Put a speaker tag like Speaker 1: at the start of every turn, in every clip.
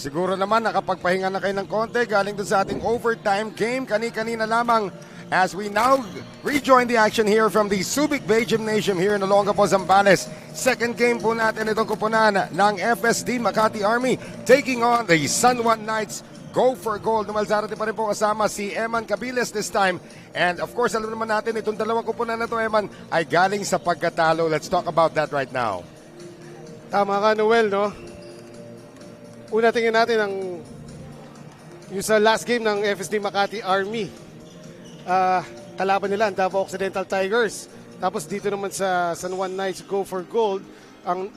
Speaker 1: Siguro naman nakapagpahinga na kayo ng konti galing dun sa ating overtime game. Kani-kanina lamang as we now rejoin the action here from the Subic Bay Gymnasium here in Olongapo, Zambales. Second game po natin itong kupunan ng FSD Makati Army taking on the San Juan Knights. Go for gold. Numalzarate pa rin po kasama si Eman Cabiles this time. And of course, alam naman natin itong dalawang kupunan na to, Eman, ay galing sa pagkatalo. Let's talk about that right now.
Speaker 2: Tama ka, Noel, no? Una tingin natin yung sa last game ng FSD Makati Army. Kalaban nila ang Davao Occidental Tigers. Tapos dito naman sa San Juan Knights, Go for Gold, ang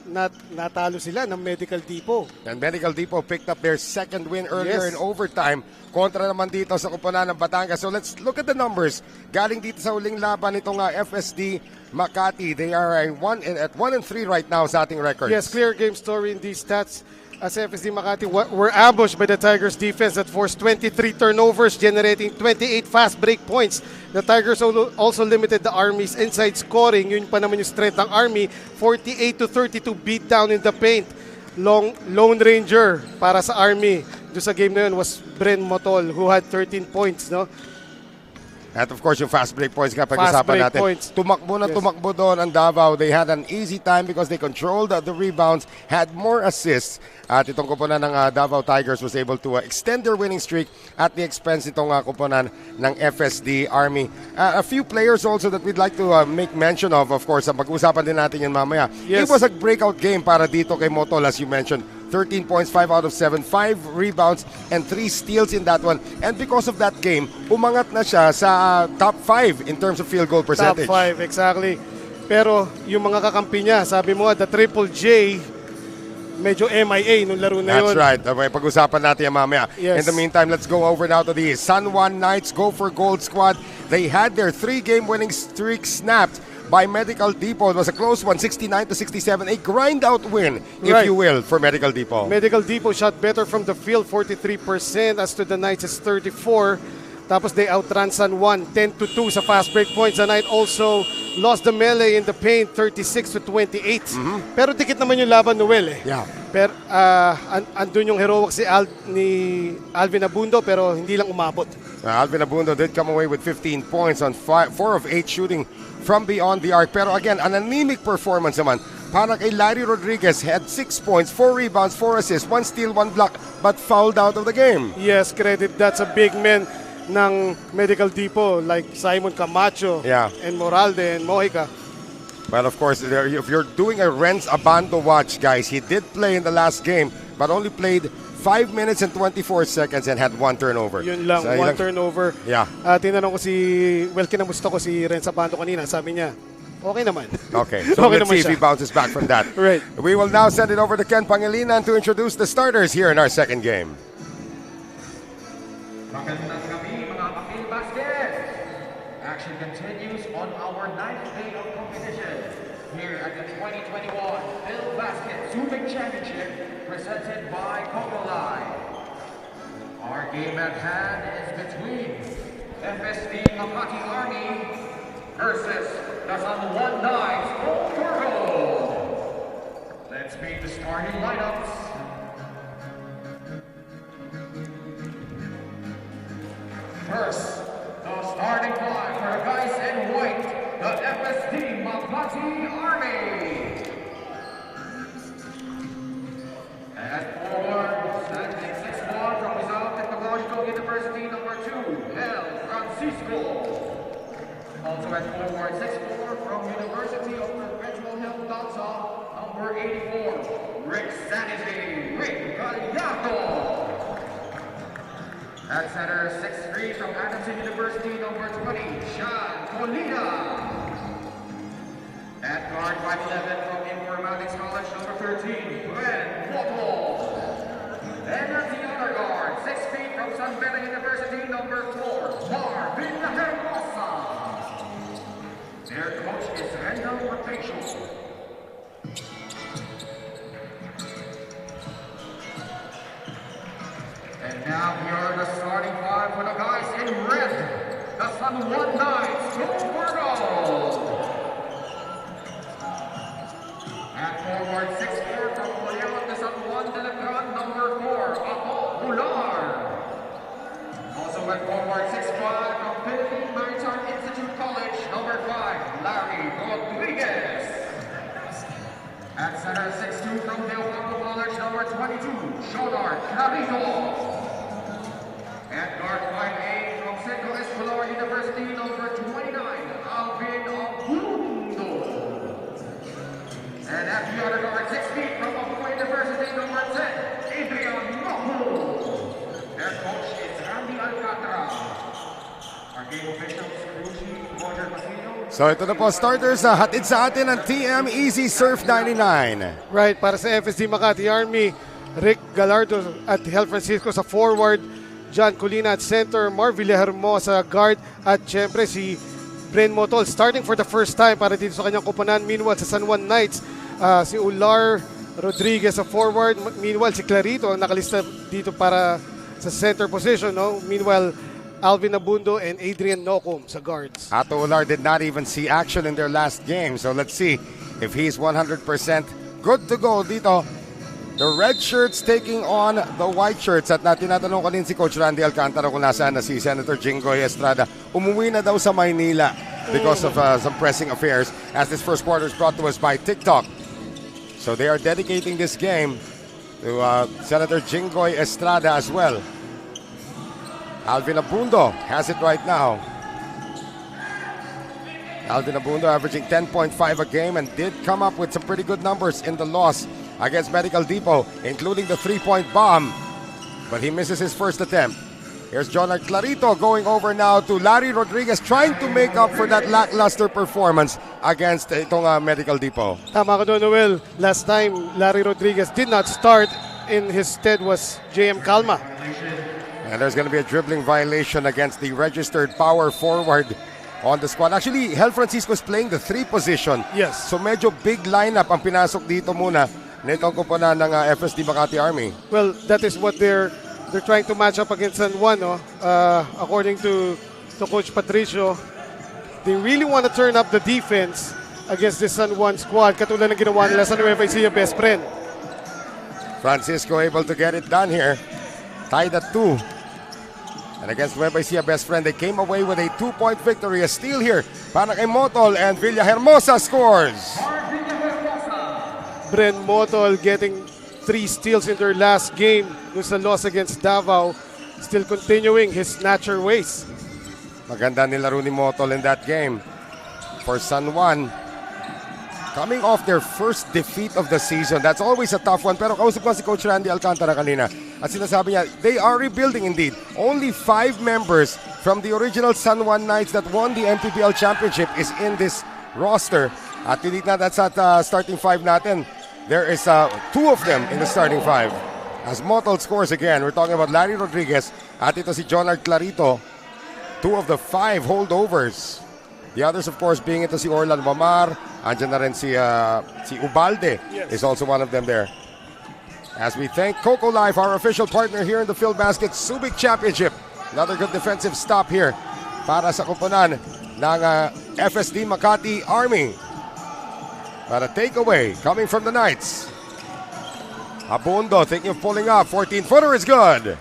Speaker 2: natalo sila ng Medical Depot.
Speaker 1: And Medical Depot picked up their second win earlier in overtime kontra naman dito sa kupunan ng Batangas. So let's look at the numbers. Galing dito sa huling laban itong FSD Makati. They are at 1-3 right now sa ating records.
Speaker 2: Yes, clear game story in these stats. As FSD Makati were ambushed by the Tigers defense that forced 23 turnovers, generating 28 fast break points. The Tigers also limited the Army's inside scoring. Yun pa naman yung strength ng Army. 48-32 beat down in the paint. Lone Ranger para sa Army. Doon sa game na yun was Bren Motol who had 13 points, no?
Speaker 1: At of course, yung fast break points nga pag-usapan natin.
Speaker 2: Points.
Speaker 1: Tumakbo na tumakbo doon ang Davao. They had an easy time because they controlled the rebounds, had more assists. At itong kupunan ng Davao Tigers was able to extend their winning streak at the expense itong kupunan ng FSD Army. A few players also that we'd like to make mention of course, pag-usapan din natin yan mamaya.
Speaker 2: Yes.
Speaker 1: It was a breakout game para dito kay Motol, as you mentioned. 13 points, 5 out of 7, 5 rebounds, and 3 steals in that one. And because of that game, umangat na siya sa top 5 in terms of field goal percentage.
Speaker 2: Top 5, exactly. Pero yung mga kakampi niya, sabi mo, the Triple J, medyo MIA nung laro na yun.
Speaker 1: That's right. Okay, pag-usapan natin yan mamaya.
Speaker 2: Yes.
Speaker 1: In the meantime, let's go over now to the San Juan Knights Go for Gold squad. They had their 3-game winning streak snapped by Medical Depot. It was a close one, 69-67. A grind-out win, if you will, for Medical Depot.
Speaker 2: Medical Depot shot better from the field, 43%. As to the Knights, it's 34%. Tapos they outran San Juan, 10-2 sa fast break points. The Knight also lost the melee in the paint, 36-28. Pero dikit naman yung laban, Noel, eh.
Speaker 1: Yeah.
Speaker 2: Pero andun yung heroic ni Alvin Abundo, pero hindi lang umabot.
Speaker 1: Alvin Abundo did come away with 15 points on 4 of 8 shooting from beyond the arc. Pero again, an anemic performance naman para kay Larry Rodriguez. Had 6 points, 4 rebounds, 4 assists, 1 steal, 1 block, but fouled out of the game.
Speaker 2: Yes, credit that's a big man ng Medical Depot like Simon Camacho and Moralde and Mojica.
Speaker 1: Well, of course, if you're doing a Renz Abando watch, guys, he did play in the last game, but only played 5 minutes and 24 seconds and had 1 turnover.
Speaker 2: Yun lang,
Speaker 1: so,
Speaker 2: 1 turnover.
Speaker 1: Yeah.
Speaker 2: Tinanong ko kinamusta ko si Renz Abando kanina. Sabi niya, okay naman.
Speaker 1: Okay, so
Speaker 2: okay
Speaker 1: let's see if he bounces back from that.
Speaker 2: Right.
Speaker 1: We will now send it over to Ken Pangilinan to introduce the starters here in our second game.
Speaker 3: Magandang gabi mga ka-Filbasket! Action continues on our 9th day of competition here at the 2021 Filbasket Subic Championship presented by Coca-Cola. Our game at hand is between FSD Makati Army versus the San Juan Knights. Go for gold! Let's meet the starting lineups. First, the starting five for the guys in white, the FSD Makati Army. At forward, standing 6'1" from Rizal Technological University, number 2, El Francisco. Also at forward, 6'4" from University of Perpetual Health Danza, number 84, Rick Sanity, Rick Gallardo. At center, 6'3" from Adamson University, number 20, Sean Colina. At guard, 5'11" from Informatics College, number 13, Glenn Moto. And at the other guard, 6 feet from San Beda University, number 4, Marvin Hermosa. Their coach is Randall Rapacio. And now here are the starting five for the guys in red. The San Juan Knights, Go for gold. At forward, 6'4" from Coleon de San Juan de la Gran, number 4, Ular. Also at forward 6'5" from Philippine Maritime Institute College, number 5, Larry Rodriguez. At center 6'2" from Filbasket College, number 22, Shonar Carito. At guard 5'8" from Central Escolar University, number 29, Alvin Abundo. And at the other guard 6 feet from Abundo University, number 10, Adrian Mahu. Their coach is Randy Alcantara. Our game officials, Cruci, Roger Pasino.
Speaker 1: So ito na po, starters na hatid sa atin ng TM Easy Surf 99.
Speaker 2: Right, para sa FSD Makati Army, Rick Gallardo at Hel Francisco sa forward, John Colina at center, Mar Villahermo sa guard, at syempre si Bren Motol starting for the first time para dito sa kanyang kupunan. Meanwhile sa San Juan Knights, si Ular Rodriguez sa forward. Meanwhile si Clarito ang nakalista dito para sa center position. No? Meanwhile, Alvin Abundo and Adrian Nocum sa guards.
Speaker 1: Ato Ular did not even see action in their last game. So let's see if he's 100% good to go dito. The red shirts taking on the white shirts. At tinatanong ko din si Coach Randy Alcantara kung nasaan na si Senator Jinggoy Estrada. Umuwi na daw sa Maynila because of some pressing affairs, as this first quarter is brought to us by TikTok. So they are dedicating this game to Senator Jinggoy Estrada as well. Alvin Abundo has it right now. Alvin Abundo averaging 10.5 a game and did come up with some pretty good numbers in the loss against Medical Depot, including the three-point bomb. But he misses his first attempt. Here's Jonard Clarito going over now to Larry Rodriguez, trying to make up for that lackluster performance against itong Medical Depot.
Speaker 2: Tama ka doon, Noel. Last time, Larry Rodriguez did not start. In his stead was JM Calma.
Speaker 1: And there's going to be a dribbling violation against the registered power forward on the squad. Actually, Hel Francisco is playing the 3 position.
Speaker 2: Yes.
Speaker 1: So medyo big lineup ang pinasok dito muna nitong kupunan ng FSD Makati Army.
Speaker 2: Well, that is what they're trying to match up against San Juan. No? According to Coach Patricio, they really want to turn up the defense against this San Juan squad, katulad ng ginawa nila sa Nueva Ecija Best Friend.
Speaker 1: Francisco able to get it done here. Tied at 2. And against Nueva Ecija Best Friend, they came away with a 2-point victory. A steal here para kay Motol, and Villahermosa scores.
Speaker 2: Bren Motol getting 3 steals in their last game dun sa loss against Davao. Still continuing his snatcher ways.
Speaker 1: Maganda nilaro ni Motol in that game. For San Juan, coming off their first defeat of the season. That's always a tough one. Pero kausap ko si Coach Randy Alcantara kanina. At sinasabi niya, they are rebuilding indeed. Only 5 members from the original San Juan Knights that won the MPBL Championship is in this roster. At hindi na that's at starting 5 natin. There is 2 of them in the starting 5. As Motol scores again, we're talking about Larry Rodriguez at ito si Jonard Clarito. 2 of the 5 holdovers. The others, of course, being ito si Orlan Mamar. Andyan na rin si Ubalde.
Speaker 2: Yes.
Speaker 1: Is also one of them there. As we thank Coco Life, our official partner here in the Filbasket Subic Championship. Another good defensive stop here para sa kupunan ng FSD Makati Army. But a takeaway coming from the Knights. Abundo thinking of pulling up. 14-footer is good.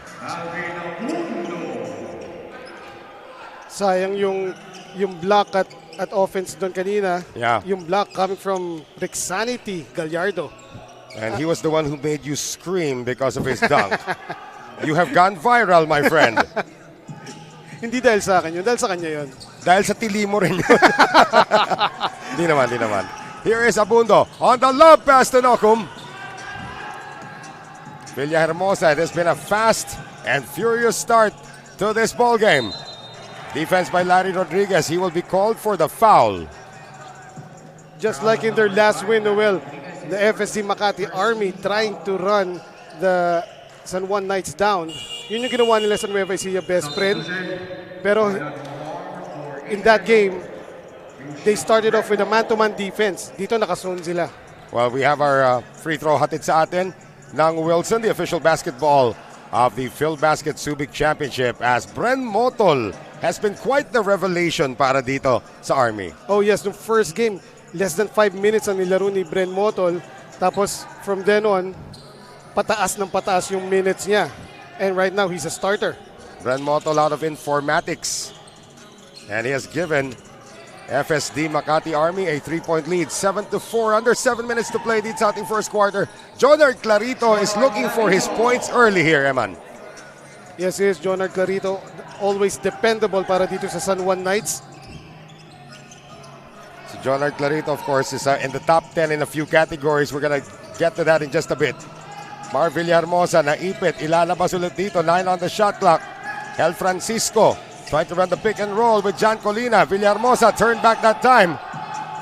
Speaker 2: Sayang yung block at offense doon kanina.
Speaker 1: Yeah.
Speaker 2: Yung block coming from Rexanity Gallardo.
Speaker 1: And he was the one who made you scream because of his dunk. You have gone viral, my friend.
Speaker 2: Hindi dahil sa akin yun, dahil sa kanya yun.
Speaker 1: Dahil sa tili mo rin yun. Di naman. Here is Abundo on the lob pass to Nocum. Villahermosa, it has been a fast and furious start to this ball game. Defense by Larry Rodriguez. He will be called for the foul.
Speaker 2: Just like in their last win, Noel, the FSD Makati Army trying to run the San Juan Knights down. Yun yung ginawa nila sa Nueva Ecija Best Friend. Pero in that game, they started off with a man-to-man defense. Dito nakazone sila.
Speaker 1: Well, we have our free throw hatid sa atin ng Wilson, the official basketball of the Filbasket Subic Championship, as Bren Motol has been quite the revelation para dito sa Army.
Speaker 2: Oh yes, the first game, less than 5 minutes ang nilaro ni Bren Motol. Tapos from then on, pataas ng pataas yung minutes niya. And right now, he's a starter.
Speaker 1: Bren Motol out of informatics. And he has given FSD Makati Army a 3-point lead, 7-4, under 7 minutes to play dito sa ating first quarter. Jonard Clarito is looking for his points early here, Eman.
Speaker 2: Yes, he is. Jonard Clarito, always dependable para dito sa San Juan Knights.
Speaker 1: So Jonard Clarito, of course, is in the top 10 in a few categories. We're gonna get to that in just a bit. Mar Villahermosa, naipit, ilalabas ulit dito, 9 on the shot clock. El Francisco trying to run the pick and roll with John Colina. Villahermosa turned back that time.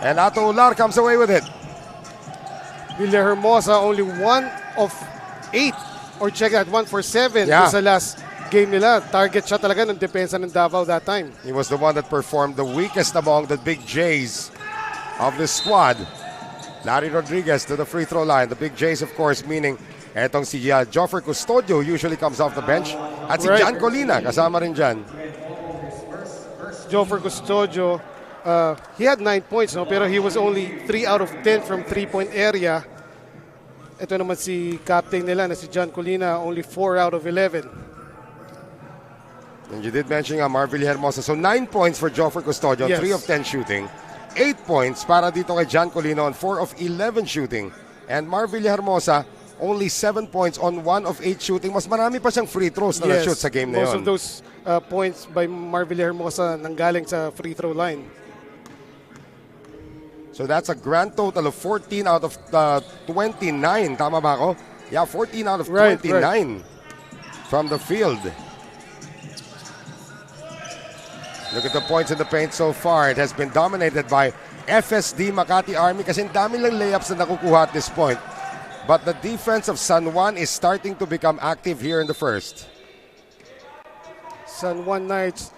Speaker 1: And Ato Ular comes away with it.
Speaker 2: Villahermosa only 1 of 8. Or check that, 1 for 7 sa last game nila. Target siya talaga ng depensa ng Davao that time.
Speaker 1: He was the one that performed the weakest among the big Jays of the squad. Larry Rodriguez to the free throw line. The big Jays, of course, meaning etong si Joffer Custodio usually comes off the bench. At si John Colina, kasama rin dyan.
Speaker 2: Joffer Custodio, he had 9 points, no? Pero he was only 3 out of 10 from 3-point area. Ito naman si captain nila na si John Colina, only 4 out of 11.
Speaker 1: And you did mention Mar Villahermosa. So 9 points for Joffer Custodio,
Speaker 2: Yes.
Speaker 1: 3 of 10 shooting. 8 points para dito kay John Colina on 4 of 11 shooting. And Mar Villahermosa, only 7 points on 1 of 8 shooting. Mas marami pa siyang free throws na na-shoot sa game na yun.
Speaker 2: Most of those points by Mar Villahermosa nanggaling sa free throw line.
Speaker 1: So that's a grand total of 14 out of 29. Tama ba ako? Yeah, 14 out of 29 from the field. Look at the points in the paint so far. It has been dominated by FSD Makati Army kasi dami lang layups na nakukuha at this point. But the defense of San Juan is starting to become active here in the first.
Speaker 2: San Juan Knights,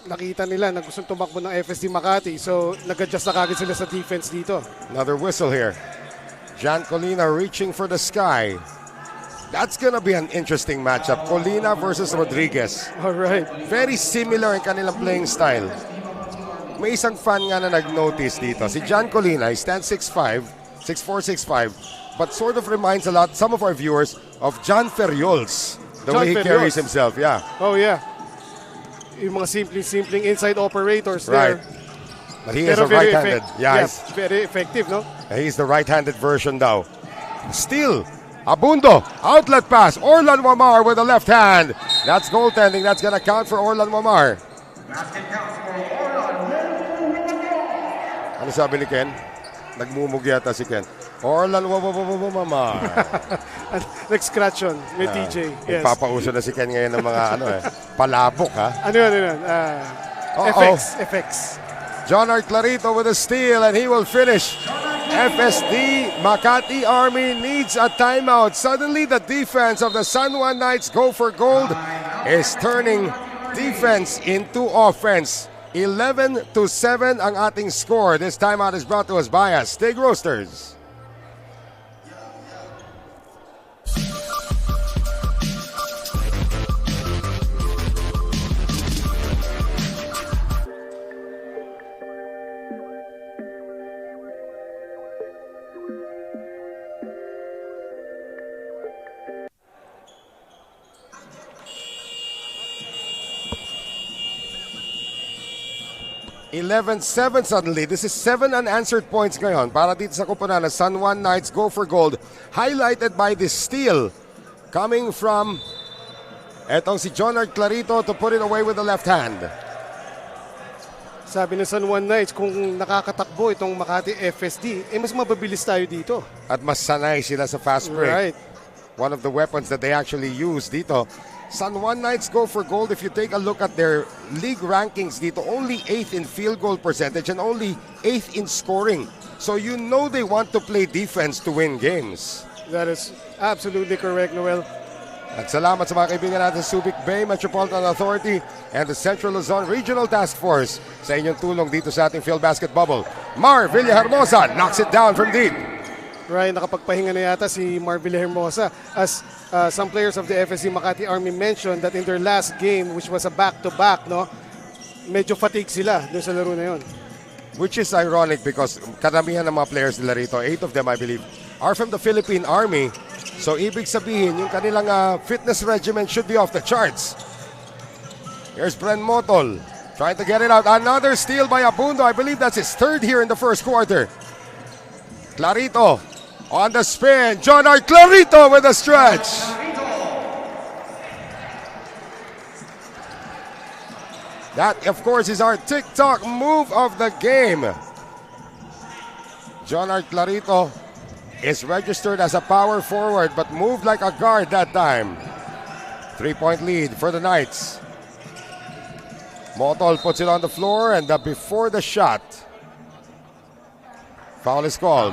Speaker 2: nakita nila na gustong tumakbo ng FSD Makati. So, nag-adjust na kagad sila sa defense dito.
Speaker 1: Another whistle here. Jan Colina reaching for the sky. That's gonna be an interesting matchup. Colina versus Rodriguez.
Speaker 2: Alright.
Speaker 1: Very similar in kanilang playing style. May isang fan nga na nag-notice dito. Si Jan Colina, he stands 6'5", 6'4", 6'5", but sort of reminds a lot, some of our viewers, of John Ferriols. The way he carries himself, yeah.
Speaker 2: Oh, yeah. Yung mga simpleng inside operators there.
Speaker 1: Right. But he is a right-handed. Yeah,
Speaker 2: very effective, no?
Speaker 1: He's the right-handed version daw. Steal. Abundo. Outlet pass. Orlan Wamar with the left hand. That's goaltending. That's gonna count for Orlan Wamar. Ano sabi ni Ken? Nagmumug yata si Ken. Orlan Wamar.
Speaker 2: Nag-scratch on with TJ. Yes.
Speaker 1: Papauso na si Ken ngayon ng mga palabok, ha?
Speaker 2: Ano yun? FX.
Speaker 1: John Clarito with a steal and he will finish. FSD Makati Army needs a timeout. Suddenly the defense of the San Juan Knights go for gold is turning defense into offense. 11-7 ang ating score. This timeout is brought to us by Stig Roasters. (11-7) suddenly. This is 7 unanswered points ngayon para dito sa kupunan ng San Juan Knights go for gold. Highlighted by this steal coming from etong si Jonard Clarito to put it away with the left hand.
Speaker 2: Sabi ng San Juan Knights, kung nakakatakbo itong Makati FSD, mas mababilis tayo dito.
Speaker 1: At mas sanay sila sa fast break.
Speaker 2: Right.
Speaker 1: One of the weapons that they actually use dito. San Juan Knights go for gold. If you take a look at their league rankings dito, only 8th in field goal percentage and only 8th in scoring. So you know they want to play defense to win games.
Speaker 2: That is absolutely correct, Noel.
Speaker 1: At salamat sa mga kaibigan natin sa Subic Bay Metropolitan Authority and the Central Luzon Regional Task Force sa inyong tulong dito sa ating Filbasket Bubble. Mar Villahermosa knocks it down from deep.
Speaker 2: Right, nakapagpahinga na yata si Mar Villahermosa as some players of the FSD Makati Army mentioned that in their last game, which was a back-to-back, no, medyo fatigue sila doon sa laro na yun.
Speaker 1: Which is ironic because karamihan ng mga players nila rito, 8 of them I believe, are from the Philippine Army. So ibig sabihin, yung kanilang fitness regimen should be off the charts. Here's Bren Motol trying to get it out. Another steal by Abundo. I believe that's his third here in the first quarter. Clarito on the spin. John R. Clarito with a stretch. That, of course, is our TikTok move of the game. John R. Clarito is registered as a power forward but moved like a guard that time. 3-point lead for the Knights. Motol puts it on the floor and before the shot, foul is called.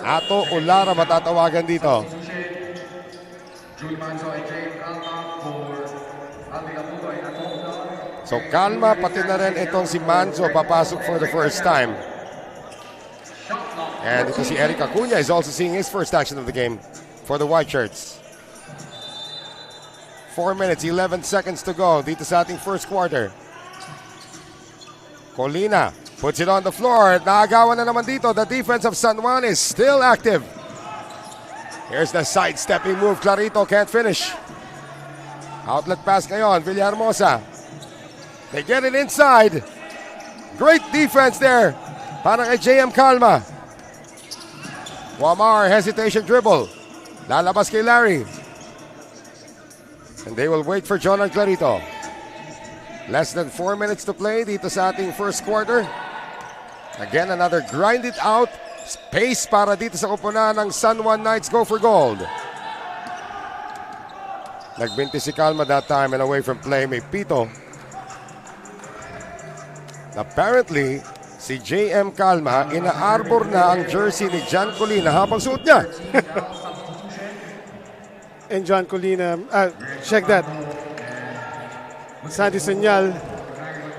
Speaker 1: Ato Ulara matatawagan dito. So Calma pati na rin itong si Manzo papasok for the first time. And ito si Eric Acuña is also seeing his first action of the game for the White Shirts. 4 minutes, 11 seconds to go dito sa ating first quarter. Colina puts it on the floor. Naagawan na naman dito. The defense of San Juan is still active. Here's the sidestepping move. Clarito can't finish. Outlet pass ngayon. Villahermosa. They get it inside. Great defense there. Para kay JM Calma. Wamar, hesitation dribble. Lalabas kay Larry. And they will wait for John and Clarito. Less than 4 minutes to play dito sa ating first quarter. Again, another grind it out. Space para dito sa kupunan ng San Juan Knights go for gold. Nagbinti si Calma that time and away from play may Pito. Apparently, si JM Calma ina-arbor na ang jersey ni John Colina habang suot niya.
Speaker 2: And John Colina, check that. Sandy Senyal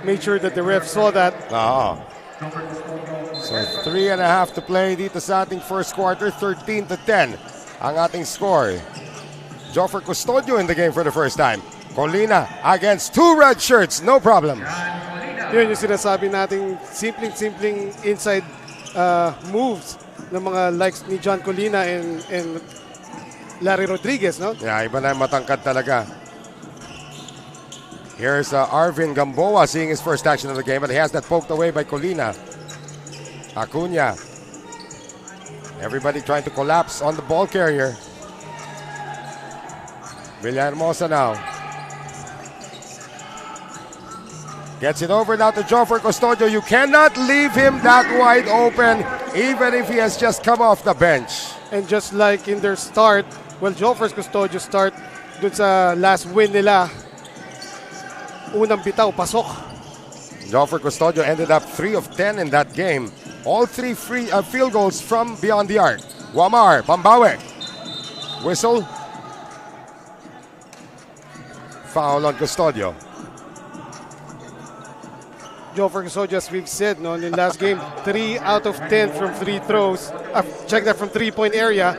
Speaker 2: made sure that the ref saw that.
Speaker 1: So 3.5 to play dito sa ating first quarter. 13-10 ang ating score. Joffer Custodio in the game for the first time. Colina against two red shirts, no problem.
Speaker 2: Yun yung sinasabi nating simpleng inside moves ng mga likes ni John Colina and Larry Rodriguez, no?
Speaker 1: Yeah, iba na yung matangkad talaga. Here's Alvin Gamboa seeing his first action of the game, but he has that poked away by Colina. Acuña. Everybody trying to collapse on the ball carrier. Villahermosa now. Gets it over now to Joffer Custodio. You cannot leave him that wide open, even if he has just come off the bench.
Speaker 2: And just like in their start, well, Joffer Custodio start dun sa last win nila. Unang bitaw, pasok.
Speaker 1: Joffer Custodio ended up 3 of 10 in that game. All 3 field goals from beyond the arc. Wamar, Pambawe. Whistle. Foul on Custodio.
Speaker 2: Joffer Custodio, as we've said, no, in the last game, 3 out of 10 from free throws. Check that from 3-point area.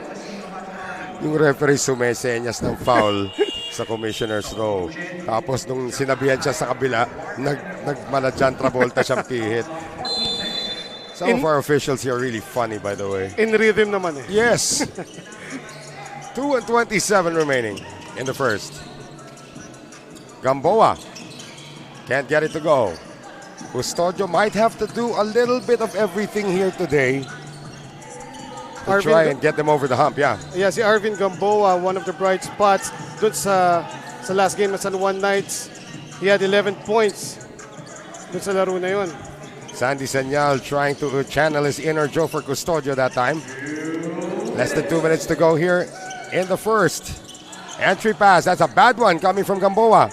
Speaker 1: Yung referee sumesenyas ng foul sa commissioner's row. Tapos nung sinabihan siya sa kabila, nagmanadyan Travolta siyang pihit. Some of our officials here are really funny, by the way.
Speaker 2: In rhythm naman eh.
Speaker 1: Yes. 2:27 remaining in the first. Gamboa can't get it to go. Custodio might have to do a little bit of everything here today to try and get them over the hump, yeah.
Speaker 2: Yeah, si Alvin Gamboa, one of the bright spots dun sa last game ng San Juan Knights. He had 11 points dun sa laro na yun.
Speaker 1: Sandy Senyal trying to channel his inner Joffer Custodio that time. Less than 2 minutes to go here in the first. Entry pass, that's a bad one coming from Gamboa.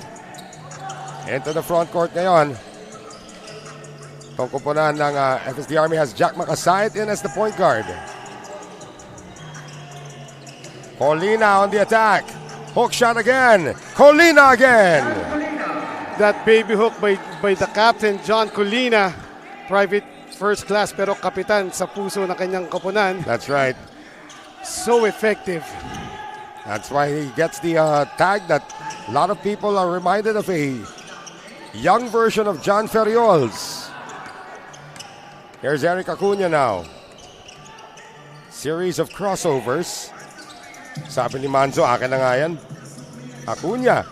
Speaker 1: Into the front court ngayon. Itong kupunan ng FSD Army has Jack Makasayat in as the point guard. Colina on the attack. Hook shot again. Colina again.
Speaker 2: That baby hook by the captain, John Colina. Private first class pero kapitan sa puso ng kanyang koponan.
Speaker 1: That's right.
Speaker 2: So effective.
Speaker 1: That's why he gets the tag that a lot of people are reminded of a young version of John Ferriols. Here's Eric Acuña now. Series of crossovers. Sabi ni Manzo, akin na nga yan. Acuna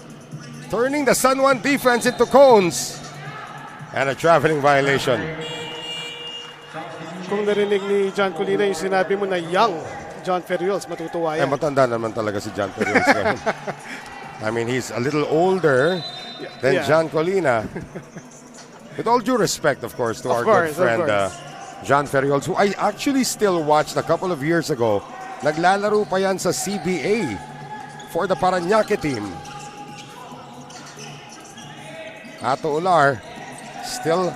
Speaker 1: turning the San Juan defense into cones. And a traveling violation.
Speaker 2: Kung narinig ni John Colina yung sinabi mo na young John Ferriols, matutuwa yan.
Speaker 1: Matanda naman talaga si John Ferriols. I mean, he's a little older than John Colina. With all due respect, of course, to our good friend John Ferriols, who I actually still watched a couple of years ago. Naglalaro pa yan sa CBA for the Parañaque team. Ato Ular still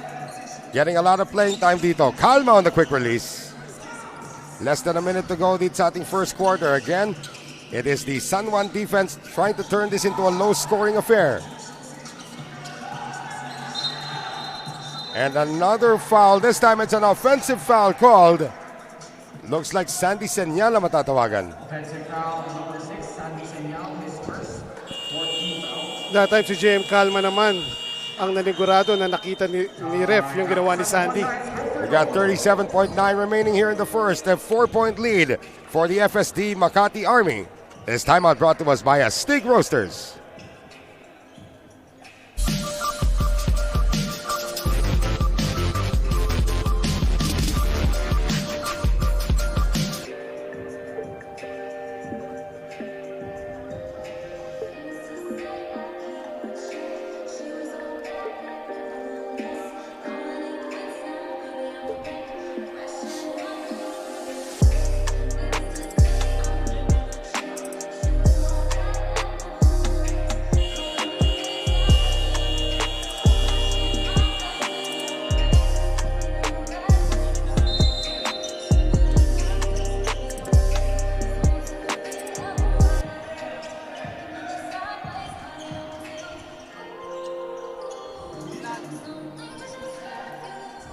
Speaker 1: getting a lot of playing time dito. Calma on the quick release. Less than a minute to go dito sa ating first quarter. Again, it is the San Juan defense trying to turn this into a low-scoring affair. And another foul. This time it's an offensive foul called. Looks like Sandy Senyal ang matatawagan.
Speaker 3: Offensive foul, number 6, Sandy Senyal, his first 14 foul.
Speaker 2: That time si JM Calma naman ang nanigurado na nakita ni ref yung ginawa ni Sandy.
Speaker 1: We got 37.9 remaining here in the first. A 4-point lead for the FSD Makati Army. This timeout brought to us by Astig Roasters.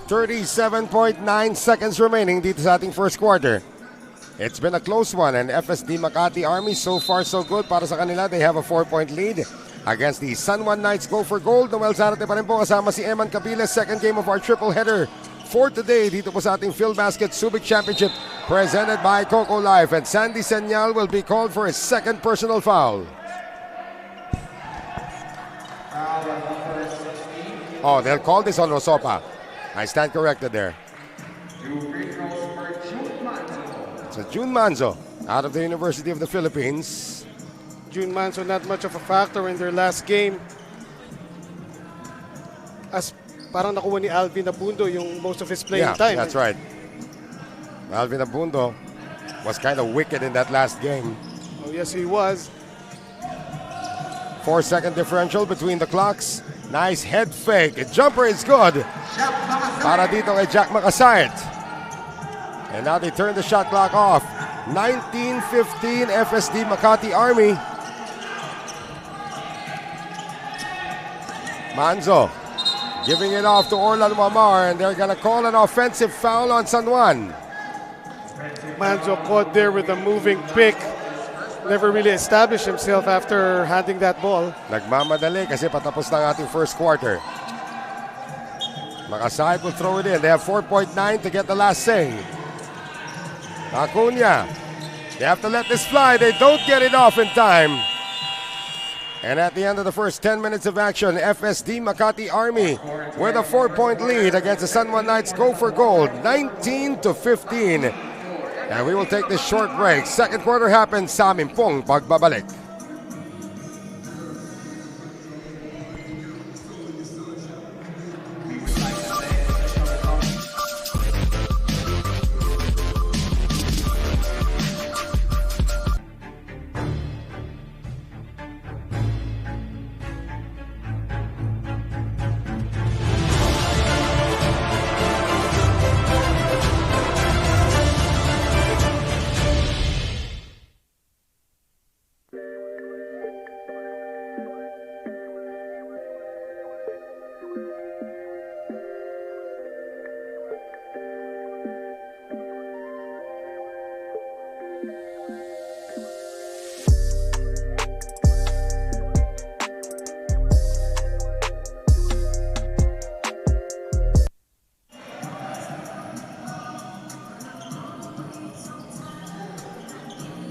Speaker 1: .9 seconds remaining dito sa ating first quarter. It's been a close one, and FSD Makati Army, so far so good para sa kanila. They have a 4-point lead against the San Juan Knights. Go for gold. Noel Zarate pa rin po kasama si Eman Cabiles. Second game of our triple header for today dito po sa ating Filbasket Subic Championship presented by Coco Life. And Sandy Senyal will be called for his second personal foul. Oh, they'll call this on Rosopa. I stand corrected there. So June Manzo out of the University of the Philippines.
Speaker 2: June Manso not much of a factor in their last game. As parang nakuha ni Alvin Abundo yung most of his playing time.
Speaker 1: That's right. Alvin Abundo was kind of wicked in that last game.
Speaker 2: Oh yes, he was.
Speaker 1: 4-second differential between the clocks. Nice head fake. A jumper is good. Para dito kay Jack Makasayt. And now they turn the shot clock off. 19-15 FSD Makati Army. Manzo giving it off to Orlan Wamar, and they're gonna call an offensive foul on San Juan.
Speaker 2: Manzo caught there with a moving pick. Never really established himself after handing that ball.
Speaker 1: Nagmamadali kasi patapos na ang ating first quarter. Makasayt will throw it in. They have 4.9 to get the last say. Acuna. They have to let this fly. They don't get it off in time. And at the end of the first 10 minutes of action, FSD Makati Army with a 4-point lead against the San Juan Knights go for gold, 19-15. And we will take this short break. Second quarter happens sa aming pong pagbabalik.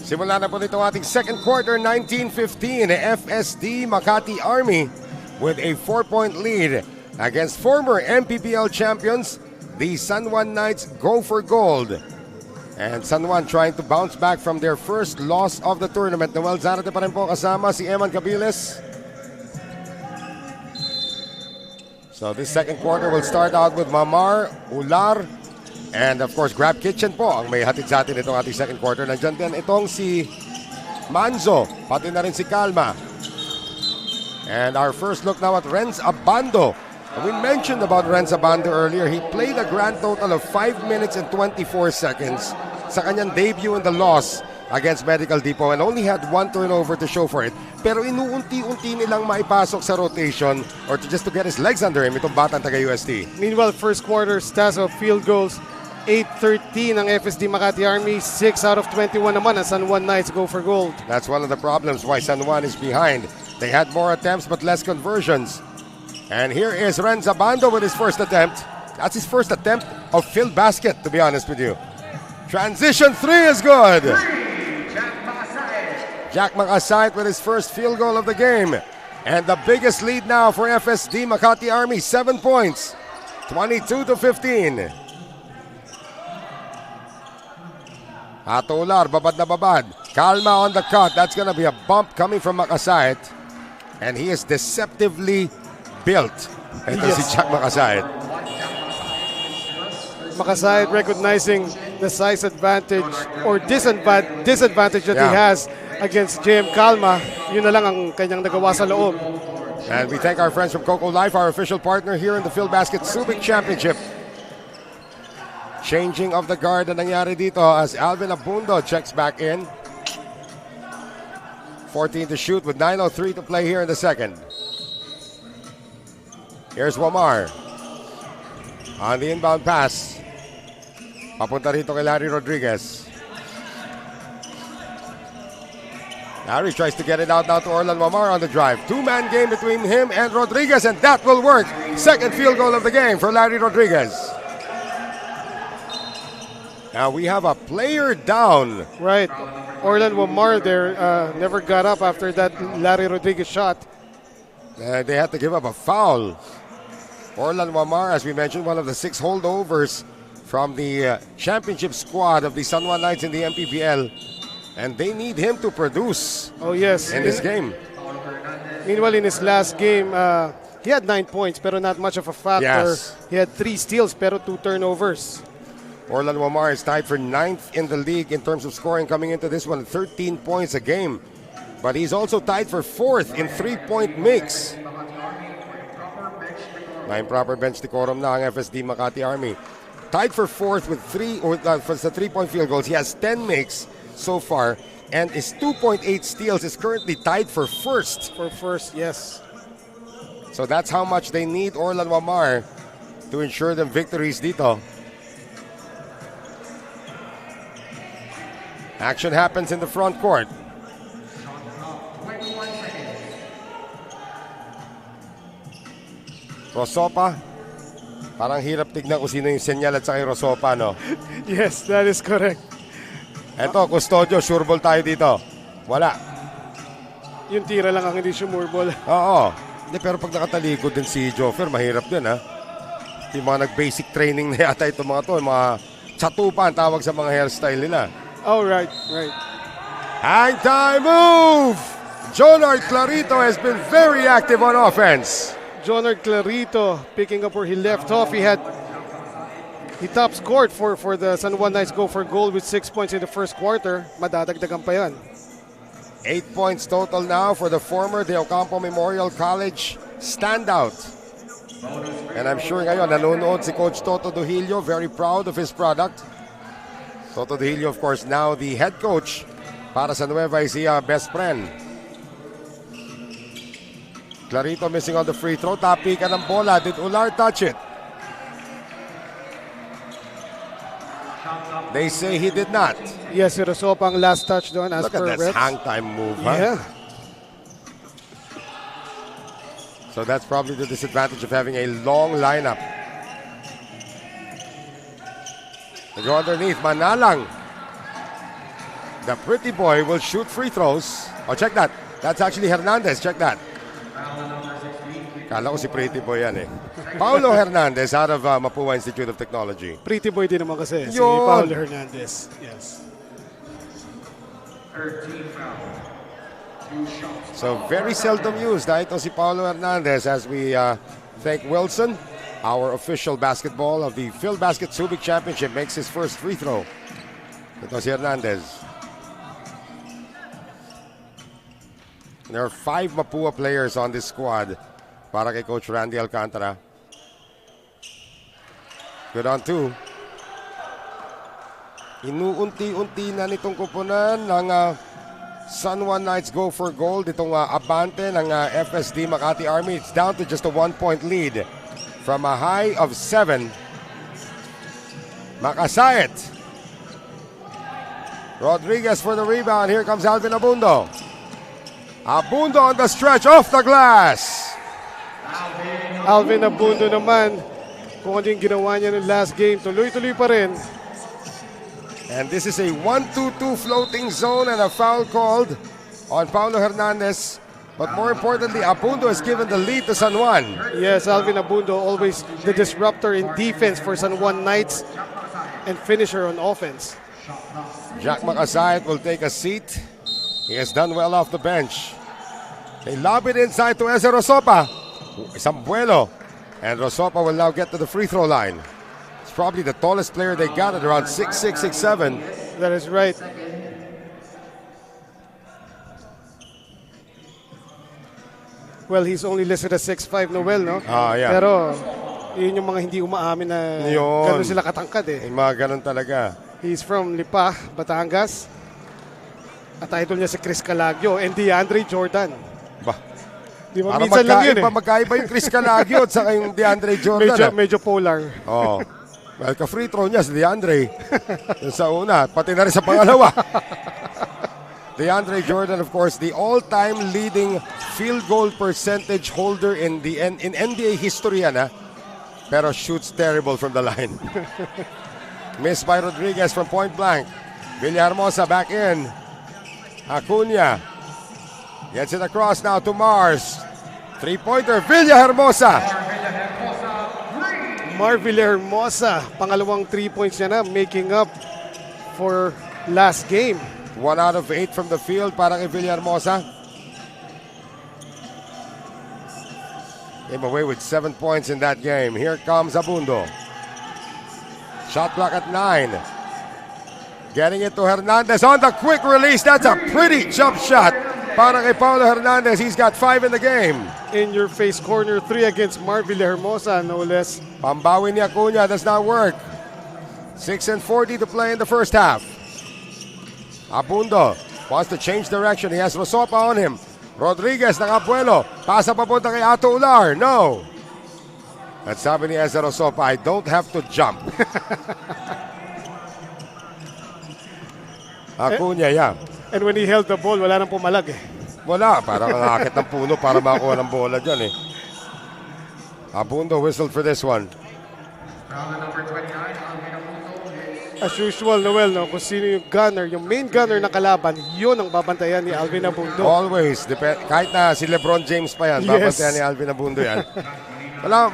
Speaker 1: Simula na po nito ating second quarter, 19-15. FSD Makati Army with a 4-point lead against former MPBL champions, the San Juan Knights go for gold. And San Juan trying to bounce back from their first loss of the tournament. Noel Zarate pa rin po kasama si Eman Cabiles. So this second quarter will start out with Mamar, Ular, and of course Grab Kitchen po ang may hatid sa atin itong ating second quarter. Nandiyan din itong si Manzo, pati na rin si Calma. And our first look now at Renz Abando. We mentioned about Renz Abando earlier. He played a grand total of 5 minutes and 24 seconds sa kanyang debut in the loss against Medical Depot and only had 1 turnover to show for it. Pero inuunti-unti nilang maipasok sa rotation or just to get his legs under him itong batang taga-UST.
Speaker 2: Meanwhile, first quarter stats of field goals, 8-13 ang FSD Makati Army, 6 out of 21 naman ang San Juan Knights go for gold.
Speaker 1: That's one of the problems why San Juan is behind. They had more attempts but less conversions. And here is Renz Abando with his first attempt. That's his first attempt of Filbasket, to be honest with you. Transition 3 is good. Jack Makasait with his first field goal of the game. And the biggest lead now for FSD Makati Army, 7 points, 22-15. Atular, babad na babad. Calma on the cut. That's going to be a bump coming from Makasait. And he is deceptively built. Ito si Jack Makasait.
Speaker 2: Makasait recognizing the size advantage or disadvantage that he has against JM Calma. Yun na lang ang kanyang nagawa sa loob.
Speaker 1: And we thank our friends from Coco Life, our official partner here in the Filbasket Subic Championship. Changing of the guard na nangyari dito as Alvin Abundo checks back in. 14 to shoot with 9:03 to play here in the second. Here's Wamar. On the inbound pass. Papunta rito kay Larry Rodriguez. Larry tries to get it out now to Orlan Wamar on the drive. 2-man game between him and Rodriguez, and that will work. Second field goal of the game for Larry Rodriguez. Now we have a player down.
Speaker 2: Right. Orlan Wamar there never got up after that Larry Rodriguez shot.
Speaker 1: They had to give up a foul. Orlan Wamar, as we mentioned, one of the 6 holdovers from the championship squad of the San Juan Knights in the MPBL. And they need him to produce in this game.
Speaker 2: Meanwhile, in his last game, he had 9 points, pero not much of a factor.
Speaker 1: Yes.
Speaker 2: He had 3 steals, pero 2 turnovers.
Speaker 1: Orlan Wamar is tied for 9th in the league in terms of scoring coming into this one, 13 points a game. But he's also tied for 4th in 3-point makes. Na improper bench decorum na ang FSD Makati Army. Tied for 4th with 3 for the 3-point field goals. He has 10 makes so far, and his 2.8 steals is currently tied for 1st.
Speaker 2: For first, yes.
Speaker 1: So that's how much they need Orlan Wamar to ensure them victories dito. Action happens in the front court. Rosopa, parang hirap tignan kung sino yung senyal at saka yung Rosopa, no?
Speaker 2: Yes, that is correct.
Speaker 1: Eto, Custodio, sure ball tayo dito. Wala.
Speaker 2: Yung tira lang ang hindi sumurbol.
Speaker 1: Oo. Hindi, pero pag nakatalikod din si Joffer, mahirap din, ha? Yung mga nag-basic training na yata itong mga to, mga chatupa ang tawag sa mga hairstyle nila.
Speaker 2: Oh, right.
Speaker 1: Hang time move! Jonard Clarito has been very active on offense.
Speaker 2: Jonard Clarito picking up where he left off. He top scored for the San Juan Knights go for goal with 6 points in the first quarter. Madadagdagan pa yan.
Speaker 1: 8 points total now for the former De Ocampo Memorial College standout. And I'm sure ngayon nanonood si Coach Toto Duhilio, very proud of his product. Toto Duhilio, of course, now the head coach para sa Nueva Ecija best friend. Clarito missing on the free throw. Tapikan ng bola. Did Ular touch it? They say he did not.
Speaker 2: Yes, Rosopa ang last touch doon as
Speaker 1: Look
Speaker 2: per
Speaker 1: at that
Speaker 2: reps.
Speaker 1: hang time move, huh?
Speaker 2: Yeah.
Speaker 1: So that's probably the disadvantage of having a long lineup. They go underneath. Manalang. The pretty boy will shoot free throws. Oh, check that. That's actually Hernandez. Check that. Kala ko si pretty boy yan eh. Paulo Hernandez out of Mapua Institute of Technology.
Speaker 2: Pretty boy din naman kasi. Si
Speaker 1: Yun.
Speaker 2: Paulo Hernandez. Yes.
Speaker 3: 13 foul. 2 shots.
Speaker 1: So very seldom used. Ito si Paulo Hernandez as we thank Wilson, our official basketball of the Filbasket Subic Championship, makes his first free throw. Ito si Hernandez. There are 5 Mapua players on this squad para kay Coach Randy Alcantara. Good on 2. Inuunti-unti na nitong kupunan ng San Juan Knights go for gold. Itong abante ng FSD Makati Army. It's down to just a 1-point lead from a high of 7. Makasayit. Rodriguez for the rebound. Here comes Alvin Abundo. Abundo on the stretch off the glass.
Speaker 2: Alvin Abundo naman, kung ano yung ginawa niya ng last game, tuloy-tuloy pa rin.
Speaker 1: And this is a 1-2-2 floating zone and a foul called on Paulo Hernandez. But more importantly, Abundo has given the lead to San Juan.
Speaker 2: Yes, Alvin Abundo, always the disruptor in defense for San Juan Knights and finisher on offense.
Speaker 1: Jack Makasayat will take a seat. He has done well off the bench. They lob it inside to Eze Rosopa. Isang vuelo. And Rosopa will now get to the free throw line. It's probably the tallest player they got at around 6'6", 6'7".
Speaker 2: That is right. Well, he's only listed as 6'5", Noel, no?
Speaker 1: Yeah.
Speaker 2: Pero, yun yung mga hindi umaamin na gano'n sila katangkad eh.
Speaker 1: Yung mga gano'n talaga.
Speaker 2: He's from Lipa, Batangas. At idol niya si Chris Calagio and DeAndre Jordan.
Speaker 1: Bah.
Speaker 2: Di ba minsan lang yun eh.
Speaker 1: Magkaiba yung Chris Calagio at saka yung DeAndre Jordan.
Speaker 2: Medyo polar.
Speaker 1: Oh. Well, ka-free throw niya si DeAndre. Yung sa una, pati na rin sa pangalawa. DeAndre Jordan, of course, the all-time leading field goal percentage holder in NBA history yan, pero shoots terrible from the line. Missed by Rodriguez from point blank. Villahermosa back in. Acuna gets it across now to Mars. Three-pointer, Villahermosa.
Speaker 2: Mar Villahermosa, pangalawang 3 points niya na, making up for last game.
Speaker 1: 1 out of 8 from the field para kay Villahermosa. Came away with 7 points in that game. Here comes Abundo. Shot clock at 9. Getting it to Hernandez on the quick release. That's a pretty jump shot para kay Paulo Hernandez. He's got 5 in the game.
Speaker 2: In your face corner 3 against Mar Villahermosa, no less.
Speaker 1: Pambawi ni Acuna does not work. 6:40 to play in the first half. Abundo wants to change direction. He has Rosopa on him. Rodriguez nakabuelo. Pasa papunta kay Ato Ular. No. At sabi ni Eze Rosopa, I don't have to jump. Acuna, yeah.
Speaker 2: And when he held the ball, wala nang pumalag eh.
Speaker 1: Wala, parang ang akit ng puno para makuha ng bola dyan eh. Abundo whistled for this one.
Speaker 3: Number 29, Alvin Abundo.
Speaker 2: As usual, Noel, no? Kung sino yung gunner, yung main gunner na kalaban, yun ang babantayan ni Alvin Abundo.
Speaker 1: Always. Kahit na si LeBron James pa yan, babantayan ni Alvin Abundo yan.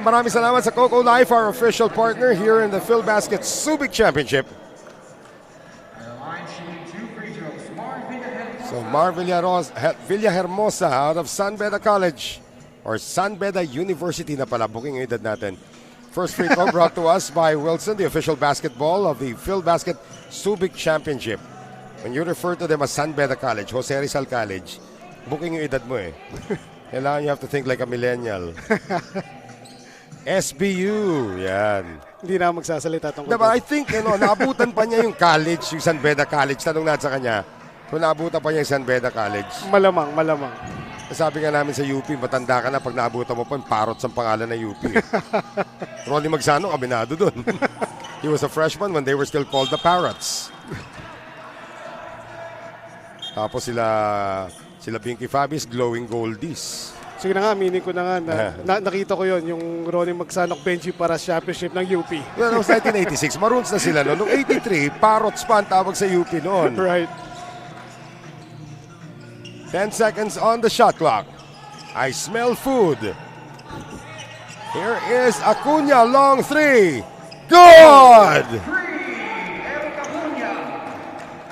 Speaker 1: Maraming salamat sa Coco Life, our official partner here in the Filbasket Subic Championship. So Mar Villahermosa out of San Beda College or San Beda University na pala, booking yung edad natin. First free throw brought to us by Wilson, the official basketball of the Filbasket Subic Championship. When you refer to them as San Beda College, Jose Rizal College, booking yung edad mo eh. Kailangan you have to think like a millennial. SBU, yan.
Speaker 2: Hindi na magsasalita tungkol.
Speaker 1: Diba, I think, naabutan pa niya yung college, yung San Beda College. Tanong natin sa kanya, kung naabutan pa niya yung San Beda College.
Speaker 2: Malamang.
Speaker 1: Sabi nga namin sa UP, matanda ka na pag naabutan mo pa, parot sa pangalan ng UP. Ronnie Magsano, kabinado dun. He was a freshman when they were still called the Parrots. Tapos sila Pinky Fabis, glowing goldies.
Speaker 2: Sige na nga, meaning ko na nga, nakita ko yon yung Ronnie Magsanok Benji para championship ng UP.
Speaker 1: Well, that was 1986. Maroons na sila noon. Noong 83, Parrots pa ang tawag sa UP noon.
Speaker 2: Right.
Speaker 1: 10 seconds on the shot clock. I smell food. Here is Acuna, long three. Good!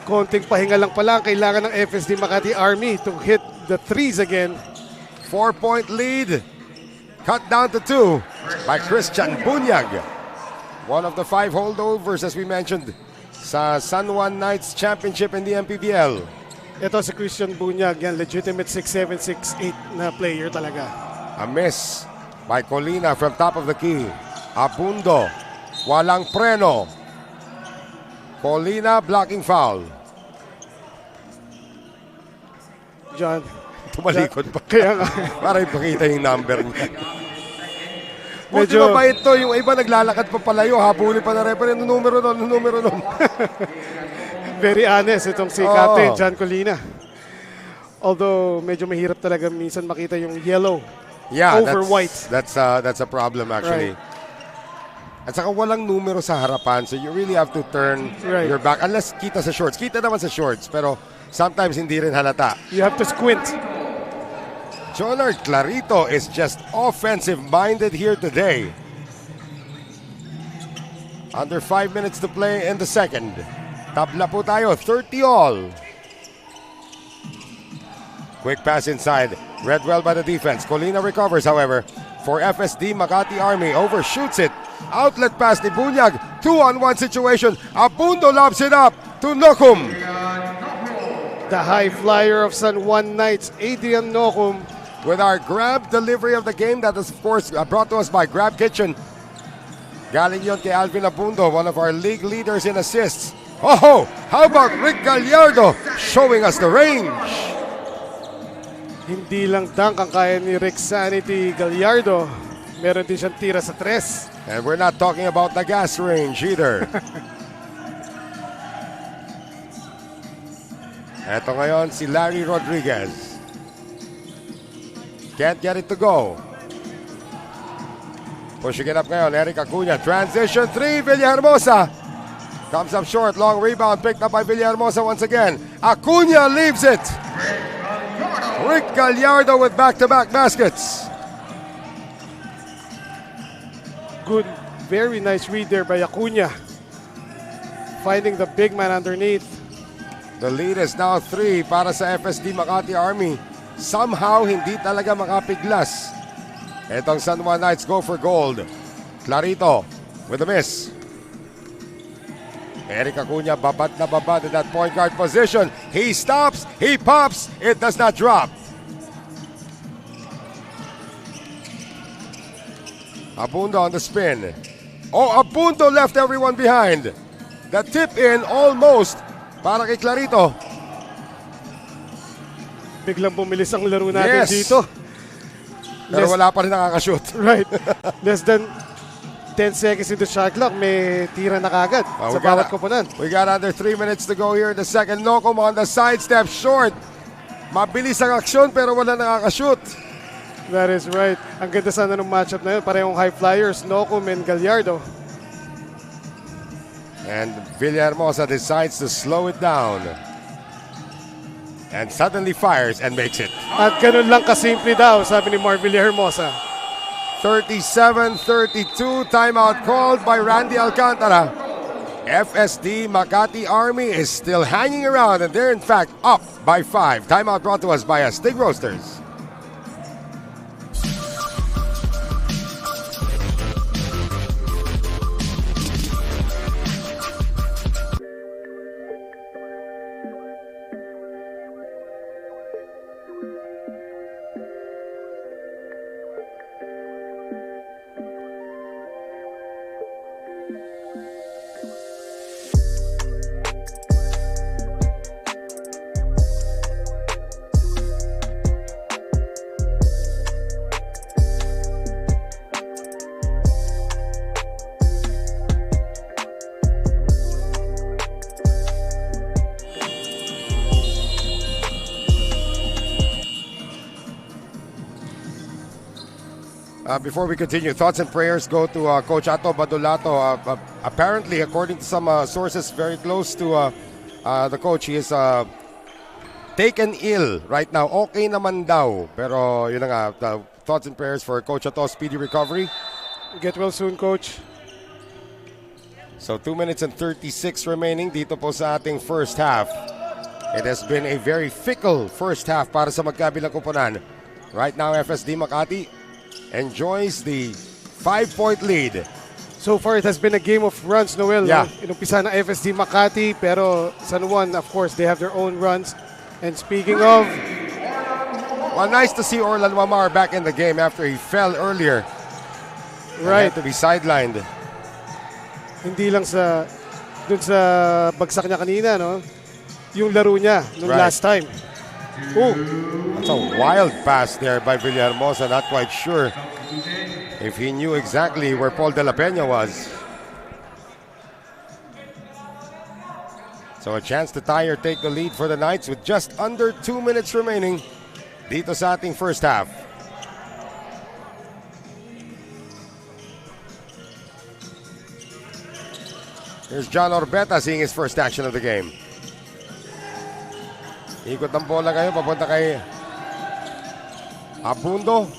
Speaker 2: Konting pahinga lang pala ang kailangan ng FSD Makati Army to hit the threes again.
Speaker 1: 4-point lead. Cut down to 2 by Christian Bunyag. One of the 5 holdovers as we mentioned sa San Juan Knights Championship in the MPBL.
Speaker 2: Ito si Christian Bunyag, yan, legitimate 6'7", 6'8 na player talaga.
Speaker 1: A miss by Colina from top of the key. Abundo, walang preno. Colina blocking foul.
Speaker 2: John,
Speaker 1: Tumalikod pa.
Speaker 2: kaya nga.
Speaker 1: Para ipakita yung number niya. Medyo
Speaker 2: Medyo-
Speaker 1: mabait to. Yung iba naglalakad pa palayo. Habulin pa na referee. Ano numero nun? Ano numero nun?
Speaker 2: Very honest itong si
Speaker 1: Oo.
Speaker 2: Captain John Colina. Although medyo mahirap talaga minsan makita yung yellow
Speaker 1: Yeah,
Speaker 2: over white.
Speaker 1: That's a problem actually. At saka walang numero sa harapan. So you really have to turn
Speaker 2: Right.
Speaker 1: your back. Unless kita sa shorts. Kita naman sa shorts. Pero sometimes hindi rin halata.
Speaker 2: You have to squint.
Speaker 1: Jonard Clarito is just offensive-minded here today. Under 5 minutes to play in the second. Tabla po tayo, 30 all. Quick pass inside. Read well by the defense. Colina recovers, however, for FSD Makati Army. Overshoots it. Outlet pass ni Bunyag. 2-on-1 situation. Abundo lobs it up to Nokum.
Speaker 2: The high flyer of San Juan Knights, Adrian Nokum.
Speaker 1: With our grab delivery of the game that is, of course, brought to us by Grab Kitchen. Galing yon kay Alvin Abundo, one of our league leaders in assists. Oh, how about Rick Gallardo showing us the range?
Speaker 2: Hindi lang dunk ang kaya ni Rick Sanity Gallardo. Meron din siyang tira sa tres.
Speaker 1: And we're not talking about the gas range either. Eto ngayon si Larry Rodriguez. Can't get it to go. Pushing it up ngayon, Eric Acuna. Transition 3, Villahermosa. Comes up short, long rebound picked up by Villahermosa once again. Acuna leaves it. Rick Gallardo with back-to-back baskets.
Speaker 2: Good, very nice read there by Acuna. Finding the big man underneath.
Speaker 1: The lead is now 3 para sa FSD Makati Army. Somehow, hindi talaga makapiglas. Etong San Juan Knights go for gold. Clarito with a miss. Eric Acuna babad na babad in that point guard position. He stops, he pops, it does not drop. Abundo on the spin. Oh, Abundo left everyone behind. The tip in almost para kay Clarito.
Speaker 2: Biglang bumilis ang laro natin
Speaker 1: Yes.
Speaker 2: dito.
Speaker 1: Pero wala pa rin nakakashoot.
Speaker 2: Right. Less than 10 seconds into shot clock, may tira na kagad sa bawat koponan.
Speaker 1: We got under 3 minutes to go here in the second. Nokum on the sidestep short. Mabilis ang aksyon pero wala nakakashoot.
Speaker 2: That is right. Ang ganda sana ng matchup na yun. Parehong high flyers, Nokum and Gallardo.
Speaker 1: And Villahermosa decides to slow it down. And suddenly fires and makes it.
Speaker 2: At ganun lang kasimple daw, sabi ni Marvin Hermosa.
Speaker 1: 37-32, timeout called by Randy Alcantara. FSD Makati Army is still hanging around and they're in fact up by 5. Timeout brought to us by Stig Roasters. Before we continue, thoughts and prayers go to Coach Ato Badulato. Apparently, according to some sources very close to the coach, he is taken ill right now. Okay naman daw. Pero yun na nga, thoughts and prayers for Coach Ato, speedy recovery.
Speaker 2: Get well soon, Coach.
Speaker 1: So 2 minutes and 36 remaining dito po sa ating first half. It has been a very fickle first half para sa magkabilang koponan. Right now, FSD Makati enjoys the 5-point lead.
Speaker 2: So far, it has been a game of runs, Noel.
Speaker 1: Yeah.
Speaker 2: No? Inumpisa na FSD Makati, pero San Juan, of course, they have their own runs. And speaking of...
Speaker 1: Well, nice to see Orlan Wamar back in the game after he fell earlier.
Speaker 2: Right.
Speaker 1: To be sidelined.
Speaker 2: Hindi lang sa... Dun sa bagsak niya kanina, no? Yung laro niya nung last time. Oh,
Speaker 1: that's a wild pass there by Villahermosa. Not quite sure if he knew exactly where Paul de la Peña was. So a chance to tie or take the lead for the Knights with just under 2 minutes remaining dito sa ating first half. Here's John Orbeta seeing his first action of the game. Ikot ng bola kayo, papunta kay Abundo.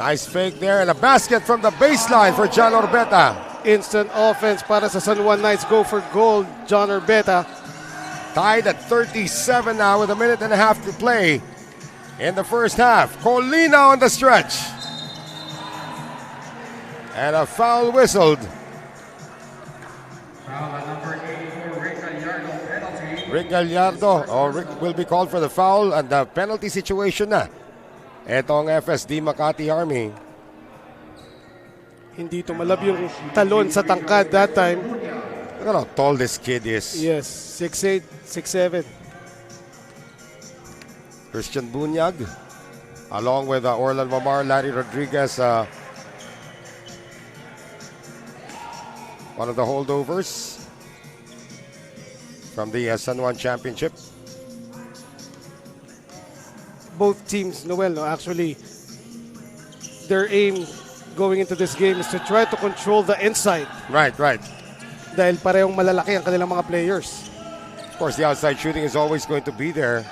Speaker 1: Nice fake there and a basket from the baseline for John Orbeta.
Speaker 2: Instant offense para sa San Juan Knights. Go for goal, John Orbeta.
Speaker 1: Tied at 37 now with a minute and a half to play in the first half. Colina on the stretch. And a foul whistled.
Speaker 3: Foul at number 84, Rick Gallardo, penalty.
Speaker 1: Rick Gallardo, Rick will be called for the foul and the penalty situation na. Etong FSD Makati Army.
Speaker 2: Hindi tumalab yung talon sa tangkad that time.
Speaker 1: Look at how tall this kid is.
Speaker 2: Yes, 6'8", 6'7".
Speaker 1: Christian Bunyag, along with Orlan Mamar, Larry Rodriguez, one of the holdovers from the San Juan Championship.
Speaker 2: Both teams, Noel, no, actually, their aim going into this game is to try to control the inside.
Speaker 1: Right.
Speaker 2: Dahil parehong malalaki ang kanilang mga players.
Speaker 1: Of course, the outside shooting is always going to be there.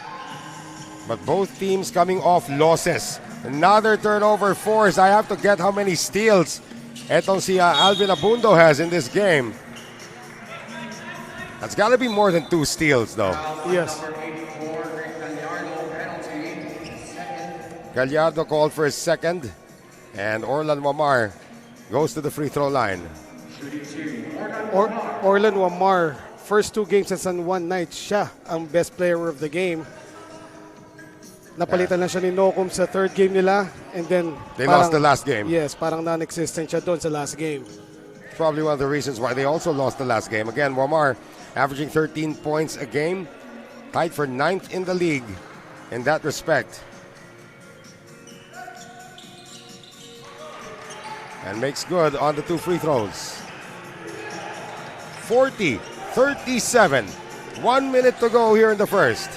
Speaker 1: But both teams coming off losses. Another turnover force. I have to get how many steals etong si Alvin Abundo has in this game. That's got to be more than 2 steals, though.
Speaker 2: Yes.
Speaker 1: Gallardo called for his second. And Orlan Wamar goes to the free throw line.
Speaker 2: Orlan Wamar, first 2 games sa San Juan Knights, siya ang best player of the game. Napalitan lang siya ni Nocum sa 3rd game nila. And then
Speaker 1: they lost the last game.
Speaker 2: Yes, parang non-existent siya doon sa last game.
Speaker 1: Probably one of the reasons why they also lost the last game. Again, Wamar averaging 13 points a game. Tied for 9th in the league in that respect. And makes good on the 2 free throws. 40-37. 1 minute to go here in the first.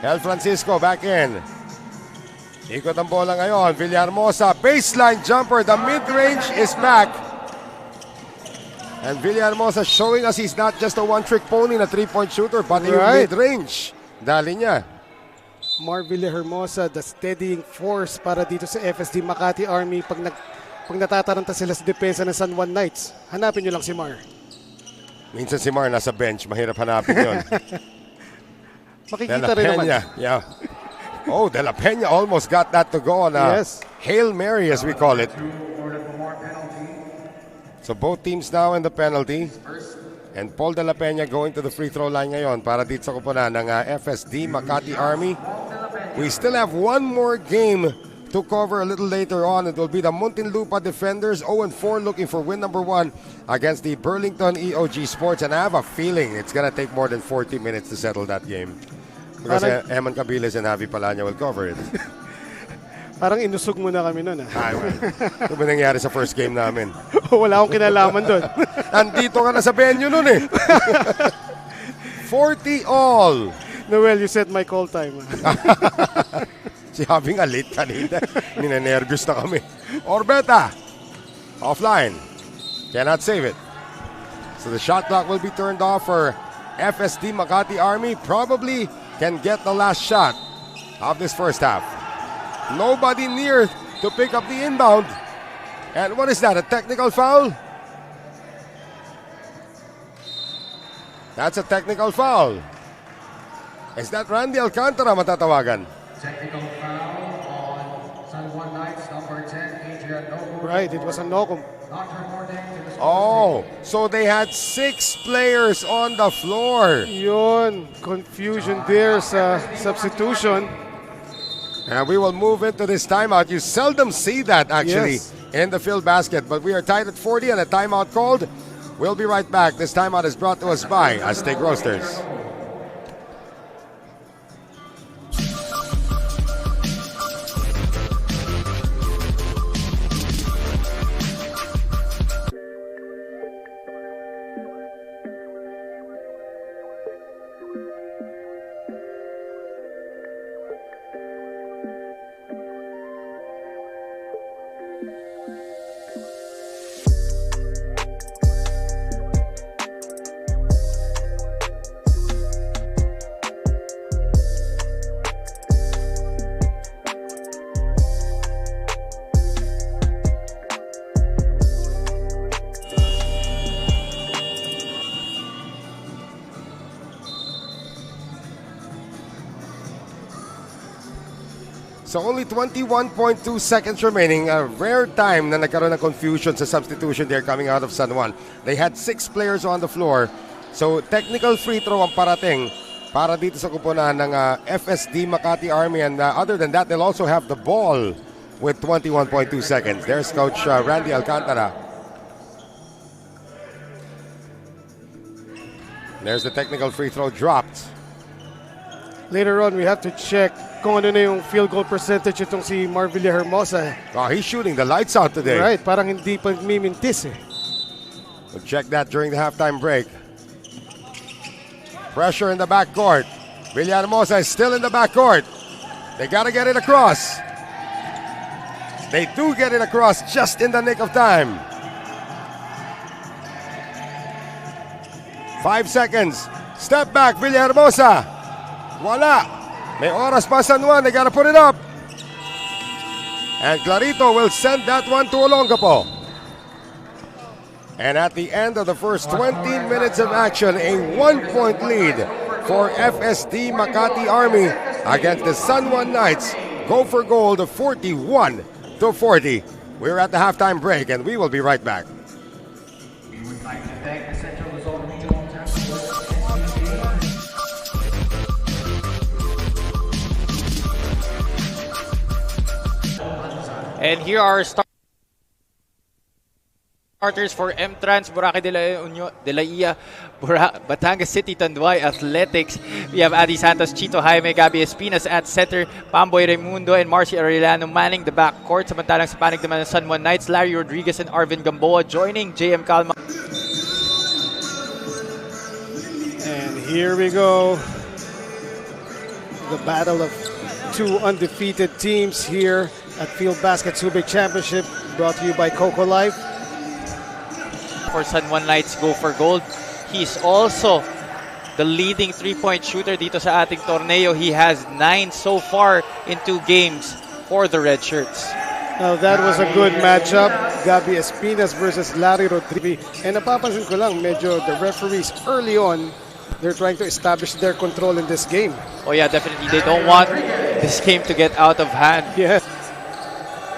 Speaker 1: El Francisco back in. Ikot ang bola ngayon. Villahermosa, baseline jumper. The mid-range is back. And Villahermosa showing us he's not just a one-trick pony na 3-point shooter, but yung mid-range. Dali niya.
Speaker 2: Mar Villahermosa, the steadying force para dito sa FSD Makati Army pag natataranta sila sa depensa ng San Juan Knights. Hanapin nyo lang si Mar.
Speaker 1: Minsan si Mar nasa bench, mahirap hanapin yun.
Speaker 2: Makikita rin naman.
Speaker 1: Yeah. Oh, De La Peña almost got that to go on a Hail Mary as we call it. So both teams now in the penalty. And Paul De La Peña going to the free throw line ngayon para dito sa koponan ng FSD Makati Army. We still have one more game to cover a little later on. It will be the Muntinlupa Defenders, 0-4, looking for win number 1 against the Burlington EOG Sports. And I have a feeling it's going to take more than 40 minutes to settle that game. Because Eman Cabiles and Javi Palanya will cover it.
Speaker 2: Parang inusog mo na kami nun.
Speaker 1: Ano ba nangyari sa first game namin?
Speaker 2: Wala akong kinalaman doon.
Speaker 1: Nandito ka na sa venue nun eh. 40 all.
Speaker 2: Noel, you set my call time.
Speaker 1: Si Javi nga late kanina. Ninenervyos na kami. Orbeta. Offline. Cannot save it. So the shot clock will be turned off for FSD Makati Army probably can get the last shot of this first half. Nobody near to pick up the inbound. And what is that, a technical foul? That's a technical foul. Is that Randy Alcantara matatawagan?
Speaker 3: Technical foul on San Juan Knights, number 10, Adrian Nogu.
Speaker 2: Right, it was a Nokum.
Speaker 3: Not reporting to the
Speaker 1: Oh, so they had 6 players on the floor.
Speaker 2: Yun, confusion there sa substitution.
Speaker 1: And we will move into this timeout. You seldom see that actually
Speaker 2: Yes.
Speaker 1: in the Filbasket, but we are tied at 40 and a timeout called. We'll be right back. This timeout is brought to us by Aztec Roasters. So only 21.2 seconds remaining. A rare time na nagkaroon ng confusion sa substitution there coming out of San Juan. They had 6 players on the floor. So technical free throw ang parating para dito sa kupunan ng FSD Makati Army. And other than that, they'll also have the ball with 21.2 seconds. There's Coach Randy Alcantara. There's the technical free throw dropped.
Speaker 2: Later on, we have to check kung ano na yung field goal percentage itong si Marvilla Hermosa.
Speaker 1: Oh, he's shooting the lights out today.
Speaker 2: Right, parang hindi pa mimintis eh.
Speaker 1: We'll check that during the halftime break. Pressure in the backcourt. Villahermosa is still in the backcourt. They got to get it across. They do get it across just in the nick of time. 5 seconds. Step back, Villahermosa. Wala. May oras pa San Juan. They got to put it up. And Clarito will send that one to Olongapo. And at the end of the first 20 minutes of action, a 1-point lead for FSD Makati Army against the San Juan Knights. Go for gold, 41-40. We're at the halftime break, and we will be right back.
Speaker 3: We would like to thank the Central Luzon Regional Task Force.
Speaker 4: And here are starters for M-Trans, Boracay de la Ia, Batangas City, Tanduay Athletics. We have Adi Santos, Chito Jaime, Gabi Espinas at center, Pamboy Raimundo and Marcy Arellano manning the backcourt. Samantalang sa panig naman ng San Juan Knights, Larry Rodriguez and Arvin Gamboa joining JM Calma.
Speaker 2: And here we go. The battle of 2 undefeated teams here at Filbasket Subic Championship, brought to you by Coco Life.
Speaker 4: For San Juan Knights, go for gold. He's also the leading 3-point shooter dito sa ating torneo. He has 9 so far in 2 games for the Red Shirts.
Speaker 2: Now that was a good matchup. Gabi Espinas versus Larry Rodriguez. And napapansin ko lang, medyo the referees early on, they're trying to establish their control in this game.
Speaker 4: Oh yeah, definitely. They don't want this game to get out of hand.
Speaker 2: Yes.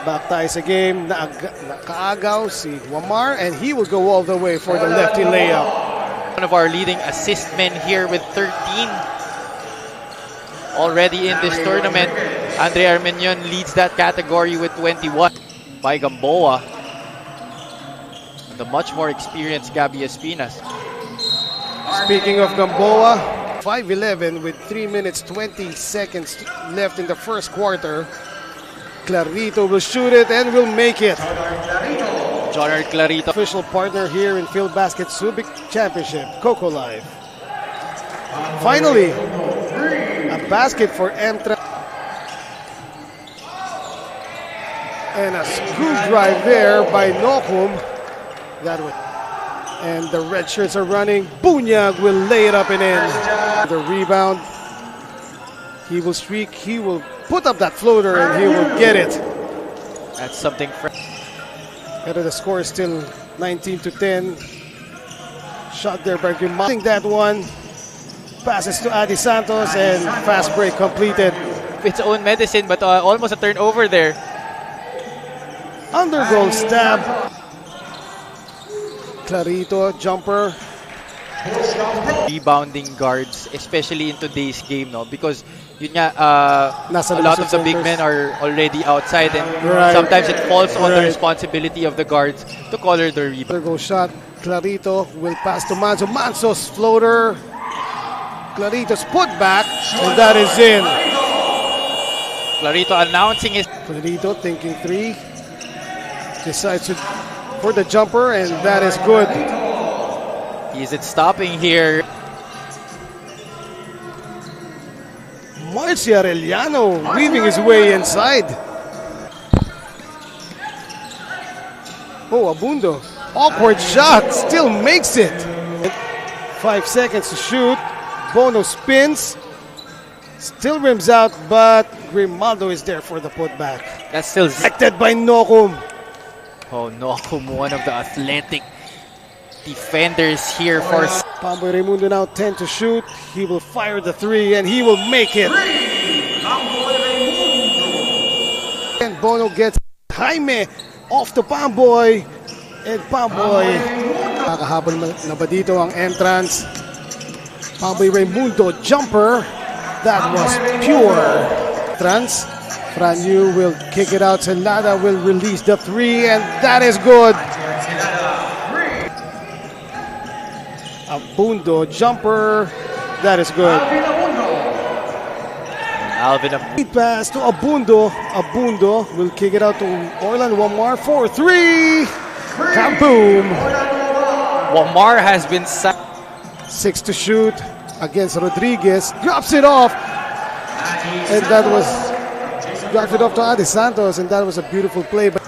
Speaker 2: Back tayo sa game. Nakaagaw si Wamar, and he will go all the way for the lefty layup.
Speaker 4: One of our leading assist men here with 13 already in this tournament. Andre Armenion leads that category with 21 by Gamboa. The much more experienced Gabi Espinas.
Speaker 2: Speaking of Gamboa, 5'11" with 3 minutes 20 seconds left in the first quarter. Clarito will shoot it and will make it.
Speaker 4: Jonard Clarito.
Speaker 2: Official partner here in Filbasket Subic Championship, Coco Life. Finally, a basket for M-Trans. And a screw drive there by Nokum. That was And the red shirts are running. Bunyag will lay it up and in. The rebound. He will streak. He will put up that floater and he will get it.
Speaker 4: That's something fresh.
Speaker 2: Pero the score is still 19-10. Shot there by Grimaldo. That one. Passes to Adi Santos and fast break completed.
Speaker 4: Its own medicine, but almost a turnover there.
Speaker 2: Under goal stab. Clarito, jumper.
Speaker 4: Rebounding guards, especially in today's game, no? Because yun nga,
Speaker 2: Nasa
Speaker 4: a lot
Speaker 2: labas
Speaker 4: of the
Speaker 2: yung
Speaker 4: big
Speaker 2: centers.
Speaker 4: men are already outside, and
Speaker 2: Right.
Speaker 4: sometimes it falls on the
Speaker 2: Right.
Speaker 4: responsibility of the guards to color the rebound.
Speaker 2: Under goal shot. Clarito will pass to Manso. Manso's floater. Clarito's put back. And that is in.
Speaker 4: Clarito announcing his
Speaker 2: Clarito thinking three. Decides for the jumper, and that is good.
Speaker 4: he isn't stopping here.
Speaker 2: Marcia Arellano weaving his way inside. Oh, Abundo. Awkward shot. Still makes it. 5 seconds to shoot. Bono spins. Still rims out, but Grimaldo is there for the putback.
Speaker 4: That's still
Speaker 2: Acted by Nokum.
Speaker 4: oh no, one of the athletic defenders here for
Speaker 2: Pamboy Raimundo now 10 to shoot. He will fire the three and he will make it. And Bono gets Jaime off to Pamboy. And Pamboy. Nakahabol na ba dito ang entrance? Pamboy Raimundo jumper. That was pure. Trans. Franyu will kick it out. Celada will release the three, and that is good. Abundo jumper. That is good.
Speaker 4: Alvin Abundo.
Speaker 2: Lead pass to Abundo. Abundo will kick it out to Orlan Wamar for three. Kaboom.
Speaker 4: Wamar has been sacked.
Speaker 2: 6 to shoot against Rodriguez. Drops it off. And that was dropped it off to Adi Santos, and that was a beautiful play. But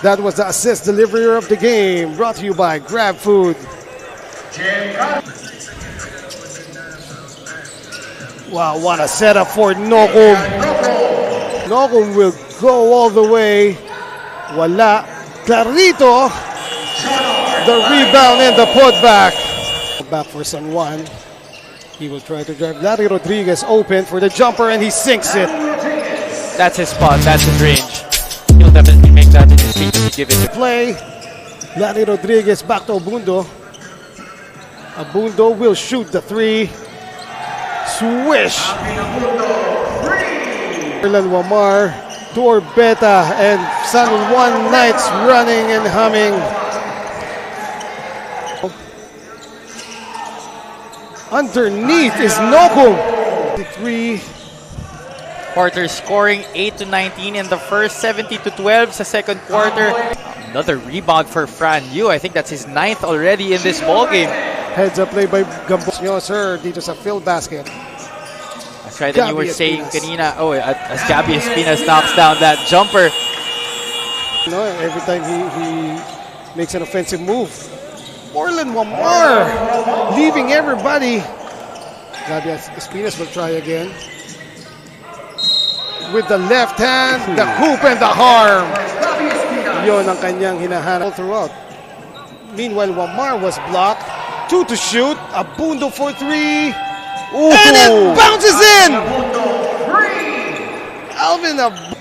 Speaker 2: that was the assist delivery of the game, brought to you by Grab Food. Wow, what a setup for Nokum. Nokum will go all the way. Wala. Clarito. The rebound and the putback. Back for San Juan. He will try to drive Larry Rodriguez open for the jumper, and he sinks it.
Speaker 4: That's his spot, that's his range. He'll definitely make that instinctively give it to
Speaker 2: Play. Larry Rodriguez back to Abundo. Abundo will shoot the three. Swish. Erlan Wamar to Orbeta, and San Juan Knights running and humming. Underneath is Nokum. Three.
Speaker 4: quarter, scoring 8-19 in the first, 70-12 sa second quarter. Another rebound for Fran Yu. I think that's his 9th already in this ballgame.
Speaker 2: Heads up play by Gambo. Nyo, sir, dito sa Filbasket.
Speaker 4: That's right, and you were
Speaker 2: Gabby
Speaker 4: saying
Speaker 2: Espinas.
Speaker 4: kanina, as Gabby Espinas knocks down that jumper.
Speaker 2: You know, every time he makes an offensive move. Orlan Wamar leaving everybody. Gabby Espinas will try again. With the left hand, the hoop and the arm. Yon ang kanyang hinahanap throughout. Meanwhile, Wamar was blocked. 2 to shoot. Abundo for 3. Ooh. And it bounces in! Alvin Abundo.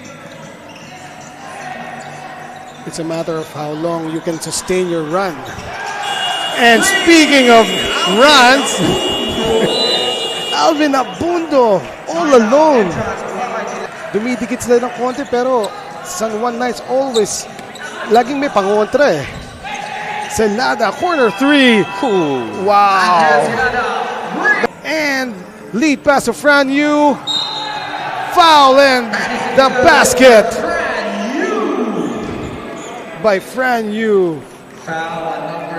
Speaker 2: It's a matter of how long you can sustain your run. And speaking of runs, Alvin Abundo all alone. Dumidikit sila ng konti, pero San Juan Knights always laging may pangontra eh. Celada, corner 3. Wow. And lead pass to Fran Yu. Foul and the basket by Fran Yu.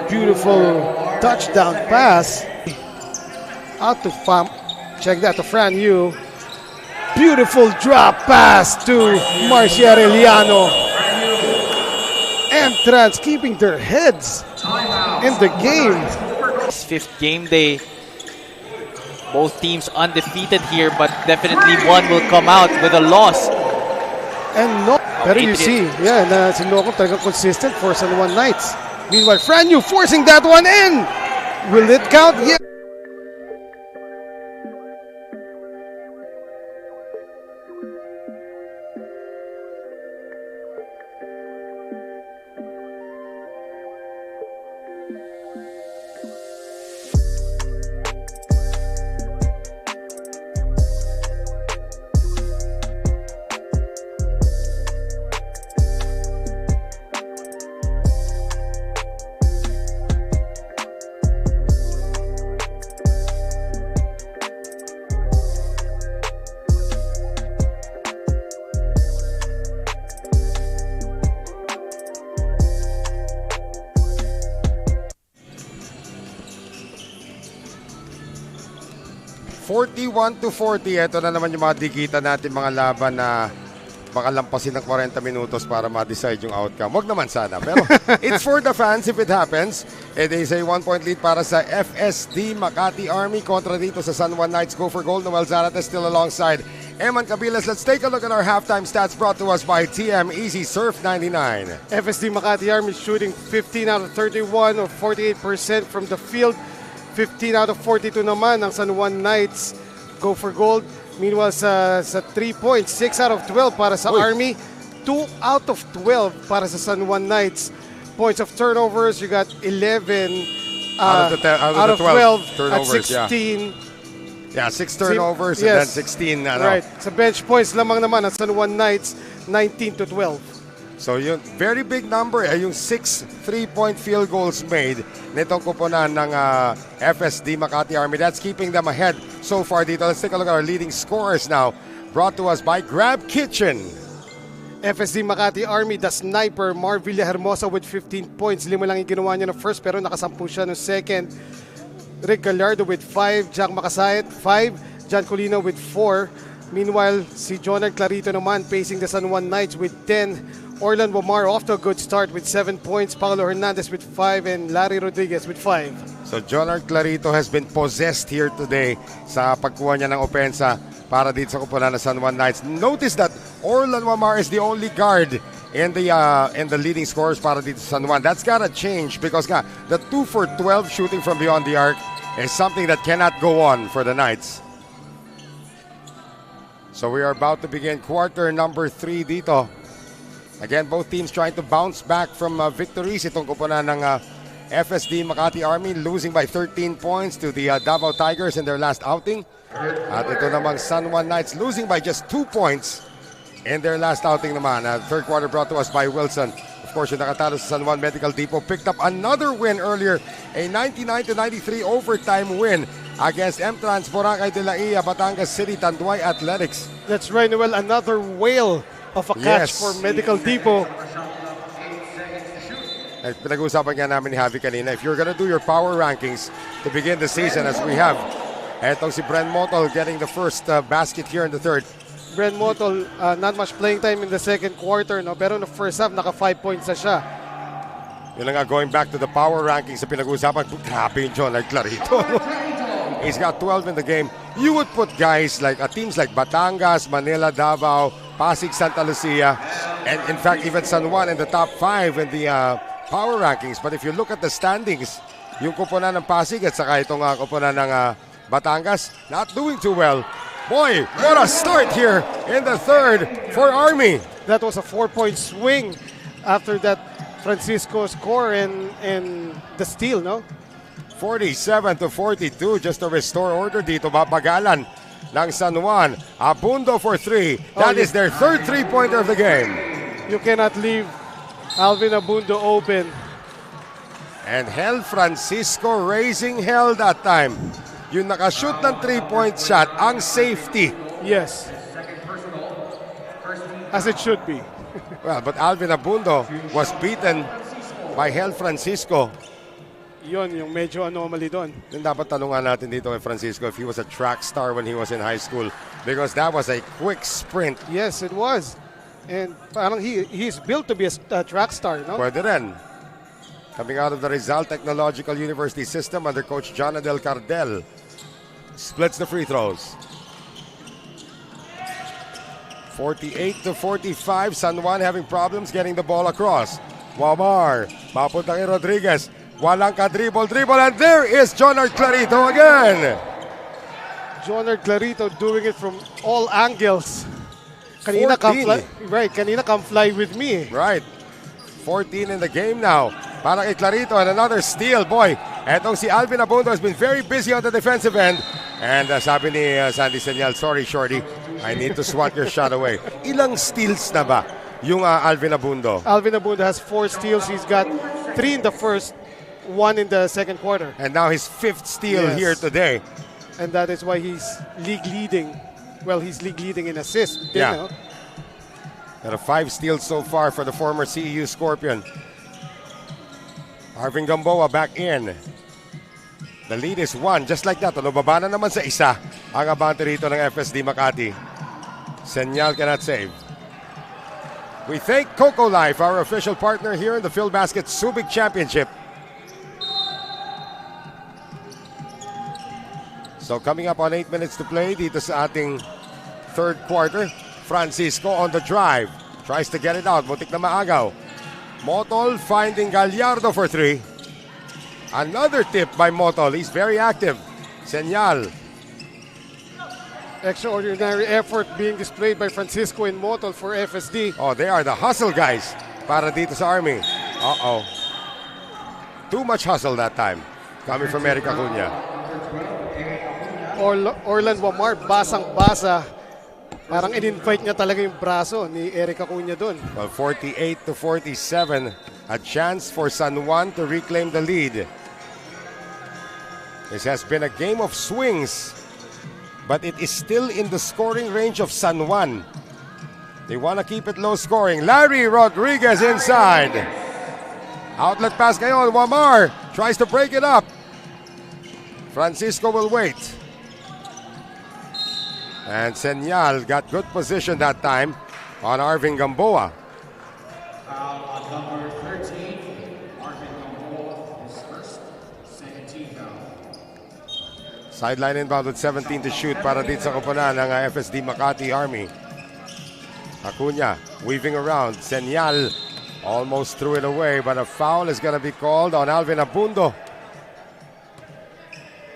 Speaker 2: Beautiful touchdown pass. Out to Fam. Check that to Fran Yu. Beautiful drop pass to Marcia Arellano. And M-Trans keeping their heads in the game.
Speaker 4: Fifth game day. Both teams undefeated here, but definitely one will come out with a loss.
Speaker 2: And no, pero you see, na si Noko talagang consistent for San Juan Knights. Meanwhile, Franyu forcing that one in. Will it count? Yeah.
Speaker 1: (41-40). Ito na naman yung mga dikita natin, mga laban na baka lampasin ng 40 minutos para ma-decide yung outcome. Wag naman sana. Pero it's for the fans if it happens. It is a 1-point lead para sa FSD Makati Army kontra dito sa San Juan Knights. Go for gold. Noel Zarate still alongside Eman Cabilas. Let's take a look at our halftime stats brought to us by TM Easy Surf 99.
Speaker 2: FSD Makati Army shooting 15 out of 31 or 48% from the field. 15 out of 42 naman ng San Juan Knights. Go for gold. Meanwhile sa 3 points, 6 out of 12 para sa Army. 2 out of 12 para sa San Juan Knights. Points of turnovers, you got 11
Speaker 1: out of the 12 turnovers,
Speaker 2: at 16.
Speaker 1: Yeah, 6 turnovers and then 16.
Speaker 2: Right. Sa bench points lamang naman at San Juan Knights, 19-12.
Speaker 1: So yung very big number ay yung 6 3-point field goals made nitong kuponan ng FSD Makati Army. That's keeping them ahead so far dito. Let's take a look at our leading scorers now. Brought to us by Grab Kitchen.
Speaker 2: FSD Makati Army, the sniper, Mar Villahermosa with 15 points. 5 lang yung ginawa niya ng first pero nakasampu siya ng second. Rick Gallardo with 5. Jack Makasayat, 5. John Colino with 4. Meanwhile, si Jonard Clarito naman pacing the San Juan Knights with 10. Orlan Wamar off to a good start with 7 points. Paulo Hernandez with 5 and Larry Rodriguez with 5.
Speaker 1: So Jonard Clarito has been possessed here today sa pagkuha niya ng opensa para dito sa kuponan ng San Juan Knights. Notice that Orlan Wamar is the only guard in the leading scorers para dito sa San Juan. That's gotta change because the 2 for 12 shooting from beyond the arc is something that cannot go on for the Knights. So we are about to begin quarter number 3 dito. Again, both teams trying to bounce back from victories. Itong kuponan ng FSD Makati Army losing by 13 points to the Davao Tigers in their last outing. At ito namang San Juan Knights losing by just 2 points in their last outing naman. Third quarter brought to us by Wilson. Of course, yung nakatalo sa San Juan Medical Depot picked up another win earlier. A 99-93 overtime win against M-Trans Boracay de la Ia, Batangas City, Tanduay Athletics.
Speaker 2: That's right, Noel. Another whale of a catch for Medical Depot.
Speaker 1: Pinag-uusapan nga namin ni Javi kanina, if you're gonna do your power rankings to begin the season as we have, etong si Bren Motol getting the first basket here in the third.
Speaker 2: Bren Motol, not much playing time in the second quarter, no? Pero in the first half, naka 5 points na siya.
Speaker 1: Yun lang nga, going back to the power rankings sa pinag-uusapan, grabe yung John Clarito. He's got 12 in the game. You would put guys like teams like Batangas, Manila, Davao, Pasig, Santa Lucia, and in fact even San Juan in the top 5 in the power rankings. But if you look at the standings, yung kuponan ng Pasig at saka itong kuponan ng Batangas, not doing too well. Boy, what a start here in the third for Army.
Speaker 2: That was a 4-point swing after that Francisco score and the steal, no?
Speaker 1: 47-42 just to restore order dito. Babagalan ng San Juan. Abundo for 3. That is their third 3-pointer of the game.
Speaker 2: You cannot leave Alvin Abundo open.
Speaker 1: And Hel Francisco raising hell that time. Yung nakashoot ng 3-point shot, ang safety.
Speaker 2: Yes. As it should be.
Speaker 1: Well, but Alvin Abundo was beaten by Hel Francisco.
Speaker 2: Yun, yung medyo anomaly doon.
Speaker 1: Yung dapat tanungan natin dito kay Francisco if he was a track star when he was in high school because that was a quick sprint.
Speaker 2: Yes, it was. And parang he's built to be a track star, no?
Speaker 1: Pwede rin. Coming out of the Rizal Technological University system under Coach John Adel Cardel. Splits the free throws. 48-45. San Juan having problems getting the ball across. Wamar. Papunta kay Rodriguez. Walang ka-dribble. And there is Jonard Clarito again.
Speaker 2: Jonard Clarito doing it from all angles. Kanina come fly, right, kanina come fly with me.
Speaker 1: Right. 14 in the game now. Para kay Clarito and another steal. Boy, etong si Alvin Abundo has been very busy on the defensive end. And sabi ni Sandy Senyal, sorry Shorty, I need to swat your shot away. Ilang steals na ba yung Alvin Abundo?
Speaker 2: Alvin Abundo has 4 steals. He's got 3 in the first, 1 in the second quarter.
Speaker 1: And now his 5th steal here today.
Speaker 2: And that is why he's league leading. Well, he's league leading in assists.
Speaker 1: Yeah. Got a 5 steals so far for the former CEU Scorpion. Arvin Gamboa back in. The lead is 1. Just like that. Baba na naman sa isa ang abante rito ng FSD Makati. Senyal cannot save. We thank Coco Life, our official partner here in the Filbasket Subic Championship. So coming up on 8 minutes to play dito sa ating third quarter. Francisco on the drive. Tries to get it out. Muntik na maagaw. Motol finding Gallardo for 3. Another tip by Motol. He's very active. Senyal.
Speaker 2: Extraordinary effort being displayed by Francisco and Motol for FSD.
Speaker 1: Oh, they are the hustle guys para dito sa Army. Uh-oh. Too much hustle that time. Coming from Eric Acuña.
Speaker 2: Orland Wamar, basang-basa. Parang in-invite niya talaga yung braso ni Eric Acuña dun.
Speaker 1: Well, 48-47. A chance for San Juan to reclaim the lead. This has been a game of swings, but it is still in the scoring range of San Juan. They want to keep it low scoring. Larry Rodriguez inside. Outlet pass ngayon. Wamar tries to break it up. Francisco will wait. And Senyal got good position that time on Arvin Gamboa.
Speaker 3: On number 13, Arvin Gamboa, his first, second team foul.
Speaker 1: Sideline inbound with 17 to shoot para dito sa koponan ng FSD Makati Army. Acuña weaving around. Senyal almost threw it away, but a foul is going to be called on Alvin Abundo.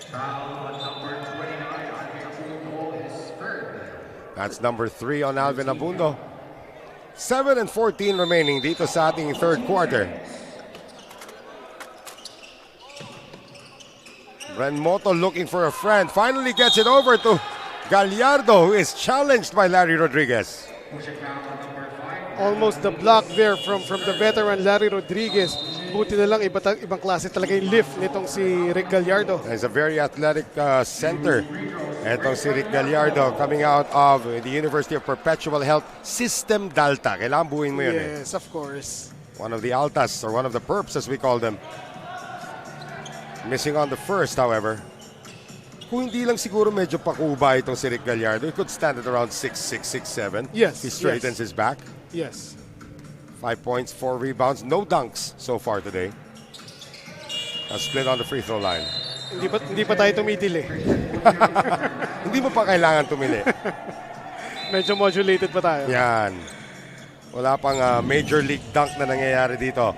Speaker 3: Foul on number 29, Arvin Abundo, his third.
Speaker 1: That's number 3 on Alvin Abundo. 7:14 remaining dito sa ating third quarter. Bren Moto looking for a friend. Finally gets it over to Gallardo, who is challenged by Larry Rodriguez.
Speaker 2: Almost the block there from the veteran Larry Rodriguez. Buti na lang ibang klase talaga yung lift nitong si Rick Gallardo.
Speaker 1: He's a very athletic center. Etong si Rick Gallardo coming out of the University of Perpetual Health System Dalta. Kailangan buuin mo yun
Speaker 2: Yes, of course.
Speaker 1: One of the Altas or one of the Perps as we call them. Missing on the first, however. Kung hindi lang siguro medyo pakuba itong si Rick Gallardo, he could stand at around 6'6", 6'7".
Speaker 2: Yes.
Speaker 1: He straightens his back.
Speaker 2: Yes.
Speaker 1: 5 points, 4 rebounds, no dunks so far today. A split on the free throw line.
Speaker 2: Hindi pa tayo tumitil eh.
Speaker 1: Hindi mo pa kailangan tumili.
Speaker 2: Medyo modulated pa tayo.
Speaker 1: Yan. Wala pang major league dunk na nangyayari dito.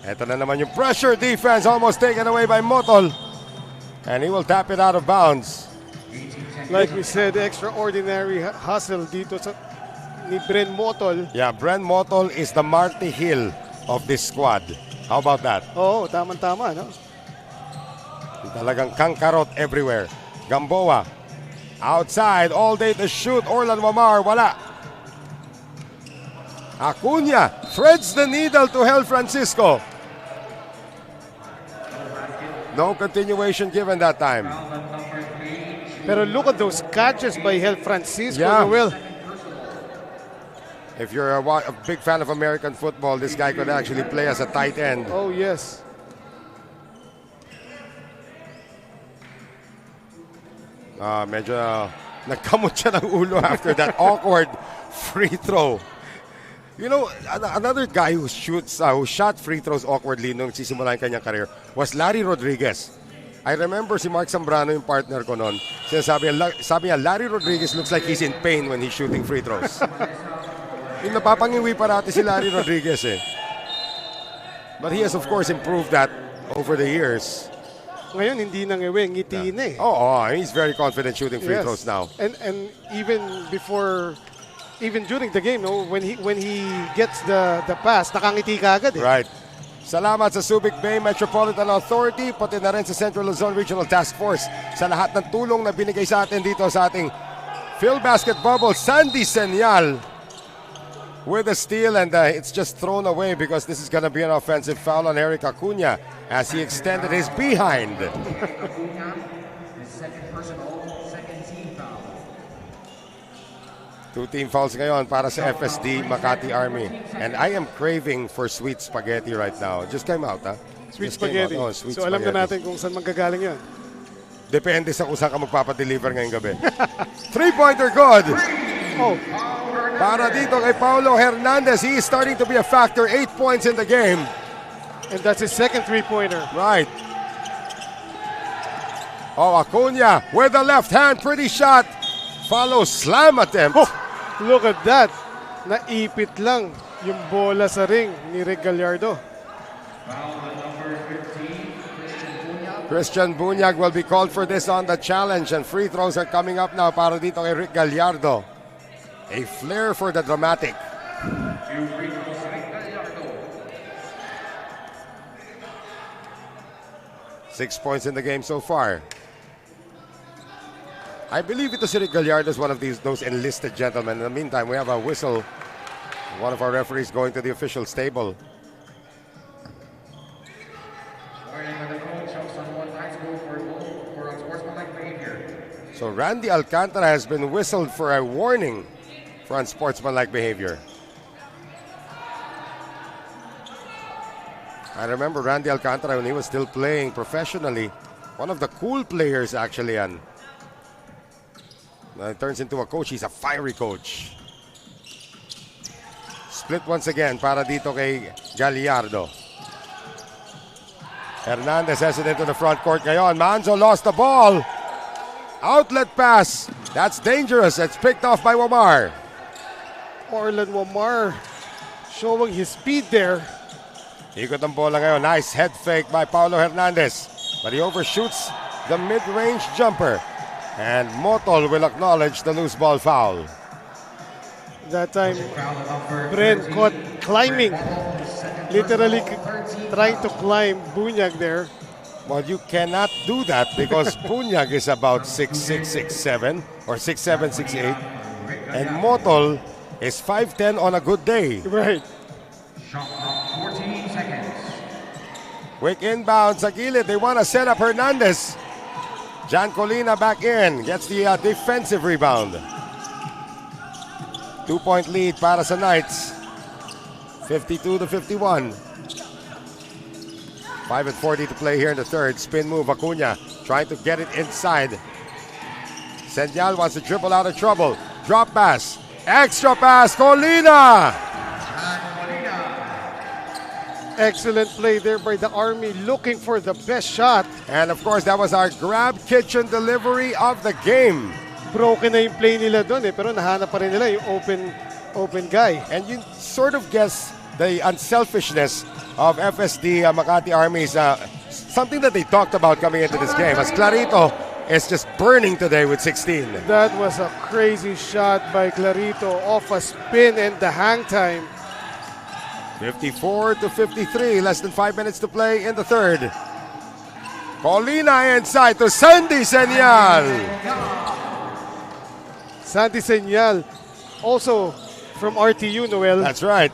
Speaker 1: Ito na naman yung pressure defense almost taken away by Motol. And he will tap it out of bounds.
Speaker 2: Like we said, extraordinary hustle dito ni Bren Motol.
Speaker 1: Yeah, Bren Motol is the Marty Hill of this squad. How about that?
Speaker 2: Oo, tamang-tama, no?
Speaker 1: Talagang kangkarot everywhere. Gamboa. Outside, all day to shoot. Orlan Wamar, wala. Acuña threads the needle to Hel Francisco. No continuation given that time.
Speaker 2: Pero look at those catches by Hel Francisco.
Speaker 1: Yeah.
Speaker 2: Noel.
Speaker 1: If you're a big fan of American football, this guy could actually play as a tight end.
Speaker 2: Oh, yes.
Speaker 1: Medyo nagkamot siya ng ulo after that awkward free throw. You know, another guy who shot free throws awkwardly nung sisimula yung kanyang career was Larry Rodriguez. I remember si Mark Zambrano, yung partner ko noon. Sabi niya, Larry Rodriguez looks like he's in pain when he's shooting free throws. Yung napapangiwi parati si Larry Rodriguez eh. But he has of course improved that over the years.
Speaker 2: Ngayon, hindi nang ngiti na eh.
Speaker 1: Oh, he's very confident shooting free throws now.
Speaker 2: And even during the game, no, when he gets the pass, nakangiti ka agad eh.
Speaker 1: Right. Salamat sa Subic Bay Metropolitan Authority, pati na rin sa Central Luzon Regional Task Force sa lahat ng tulong na binigay sa atin dito sa ating Filbasket bubble. Sandy Senyal with a steal, and it's just thrown away because this is going to be an offensive foul on Eric Acuna as he extended his behind. Two team fouls ngayon para sa FSD Makati Army. And I am craving for sweet spaghetti right now. Just came out, ha?
Speaker 2: Sweet spaghetti.
Speaker 1: Oh, sweet
Speaker 2: so
Speaker 1: spaghetti.
Speaker 2: Alam na natin kung saan manggagaling yan.
Speaker 1: Depende sa kung saan ka magpapadeliver ngayong gabi. Three-pointer good!
Speaker 2: Oh.
Speaker 1: Para dito kay Paulo Hernandez. He is starting to be a factor. 8 points in the game.
Speaker 2: And that's his second three-pointer.
Speaker 1: Right. Oh, Acuna with the left hand. Pretty shot. Follow slam attempt.
Speaker 2: Oh, look at that. Naipit lang yung bola sa ring ni Rick Gallardo.
Speaker 1: Christian Bunyag will be called for this on the challenge, and free throws are coming up now para dito kay Rick Gallardo. A flair for the dramatic. Six points in the game so far. I believe ito si Rick Gallardo is one of those enlisted gentlemen. In the meantime, we have a whistle. One of our referees going to the official stable. So Randy Alcantara has been whistled for a warning for unsportsmanlike behavior. I remember Randy Alcantara when he was still playing professionally. One of the cool players actually. And now he turns into a coach. He's a fiery coach. Split once again para dito kay Gallardo. Hernandez has it into the front court ngayon. Manzo lost the ball. Outlet pass. That's dangerous. It's picked off by Wamar.
Speaker 2: Orlan Wamar showing his speed there.
Speaker 1: Ikot ang bola ngayon. Nice head fake by Paulo Hernandez. But he overshoots the mid-range jumper. And Motol will acknowledge the loose ball foul.
Speaker 2: That time, Bren caught climbing. Literally trying to climb Bunyag there.
Speaker 1: Well, you cannot do that because Bunyag is about 6'6", 6'7", or 6'7", 6'8". And Motol is 5'10" on a good day.
Speaker 2: Right.
Speaker 3: Shot clock, 14 seconds.
Speaker 1: Quick inbound sa gilid. They want to set up Hernandez. Jan Colina back in. Gets the defensive rebound. 2-point lead para sa Knights. 52-51. 5:40 to play here in the third. Spin move, Acuna trying to get it inside. Senyal wants to dribble out of trouble. Drop pass. Extra pass, Colina!
Speaker 2: Excellent play there by the Army, looking for the best shot.
Speaker 1: And of course, that was our grab kitchen delivery of the game.
Speaker 2: Broken na yung play nila doon eh, pero nahanap pa rin nila yung open guy.
Speaker 1: And you sort of guess the unselfishness of FSD Makati Army's something that they talked about coming into this game, as Clarito is just burning today with 16.
Speaker 2: That was a crazy shot by Clarito off a spin and the hang time.
Speaker 1: 54-53, less than 5 minutes to play in the third. Colina inside to Sandy Senyal.
Speaker 2: Sandy Senyal, also from RTU, Noel.
Speaker 1: That's right.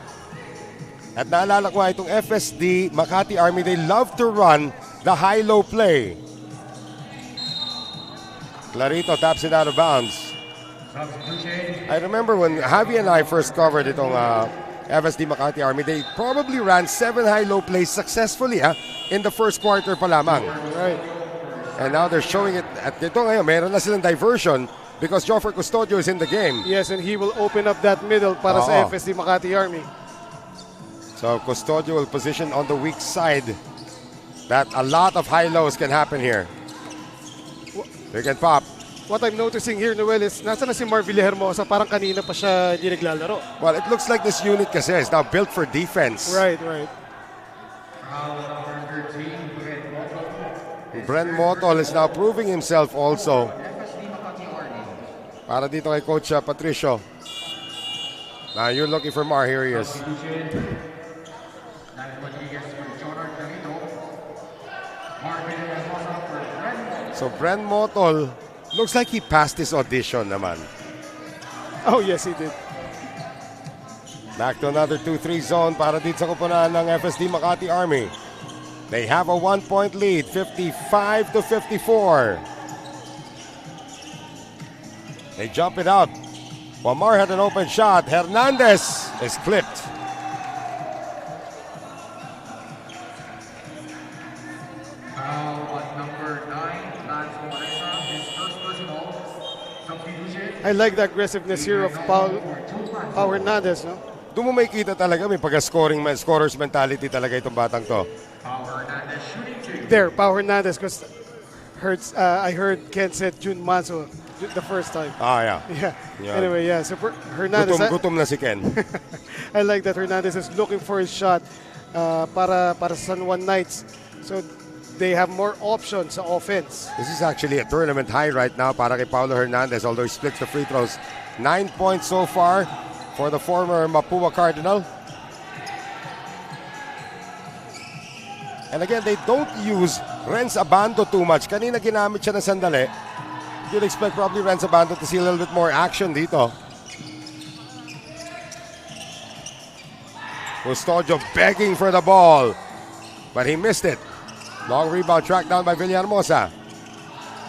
Speaker 1: At naalala ko itong FSD Makati Army, they love to run the high-low play. Clarito taps it out of bounds. I remember when Javi and I first covered itong FSD Makati Army, they probably ran 7 high-low plays successfully in the first quarter pa lamang.
Speaker 2: Right.
Speaker 1: And now they're showing it at dito ngayon. Meron na silang diversion because Joffer Custodio is in the game.
Speaker 2: Yes, and he will open up that middle para sa
Speaker 1: Oo.
Speaker 2: FSD Makati Army.
Speaker 1: So Custodio will position on the weak side. That a lot of high-lows can happen here. They can pop.
Speaker 2: What I'm noticing here, Noel, is nasa na si Mar Villahermosa, parang kanina pa siya hindi naglalaro.
Speaker 1: Well, it looks like this unit kasi is now built for defense.
Speaker 2: Right, right.
Speaker 1: Brent Motol is now proving himself also. Para dito kay Coach Patricio. Now you're looking for Mar. Here he is. So Brent Motol looks like he passed his audition naman.
Speaker 2: Oh, yes, he did.
Speaker 1: Back to another 2-3 zone para dito sa kupunan ng FSD Makati Army. They have a 1-point lead, 55-54. They jump it out. Wamar had an open shot. Hernandez is clipped.
Speaker 2: I like the aggressiveness here of Pau Hernandez, no?
Speaker 1: Doon mo may kita talaga, may scorer's mentality talaga itong batang to.
Speaker 2: There, Pau Hernandez, because I heard Ken said June Manso the first time.
Speaker 1: Yeah.
Speaker 2: Yeah. Anyway, yeah. So Hernandez,
Speaker 1: Gutom na si Ken.
Speaker 2: I like that Hernandez is looking for his shot para San Juan Knights. So they have more options sa offense.
Speaker 1: This is actually a tournament high right now para kay Paulo Hernandez, although he splits the free throws. 9 points so far for the former Mapua Cardinal. And again, they don't use Renz Abando too much. Kanina ginamit siya ng sandali. You'd expect probably Renz Abando to see a little bit more action dito. Custodio begging for the ball, but he missed it. Long rebound tracked down by Villahermosa.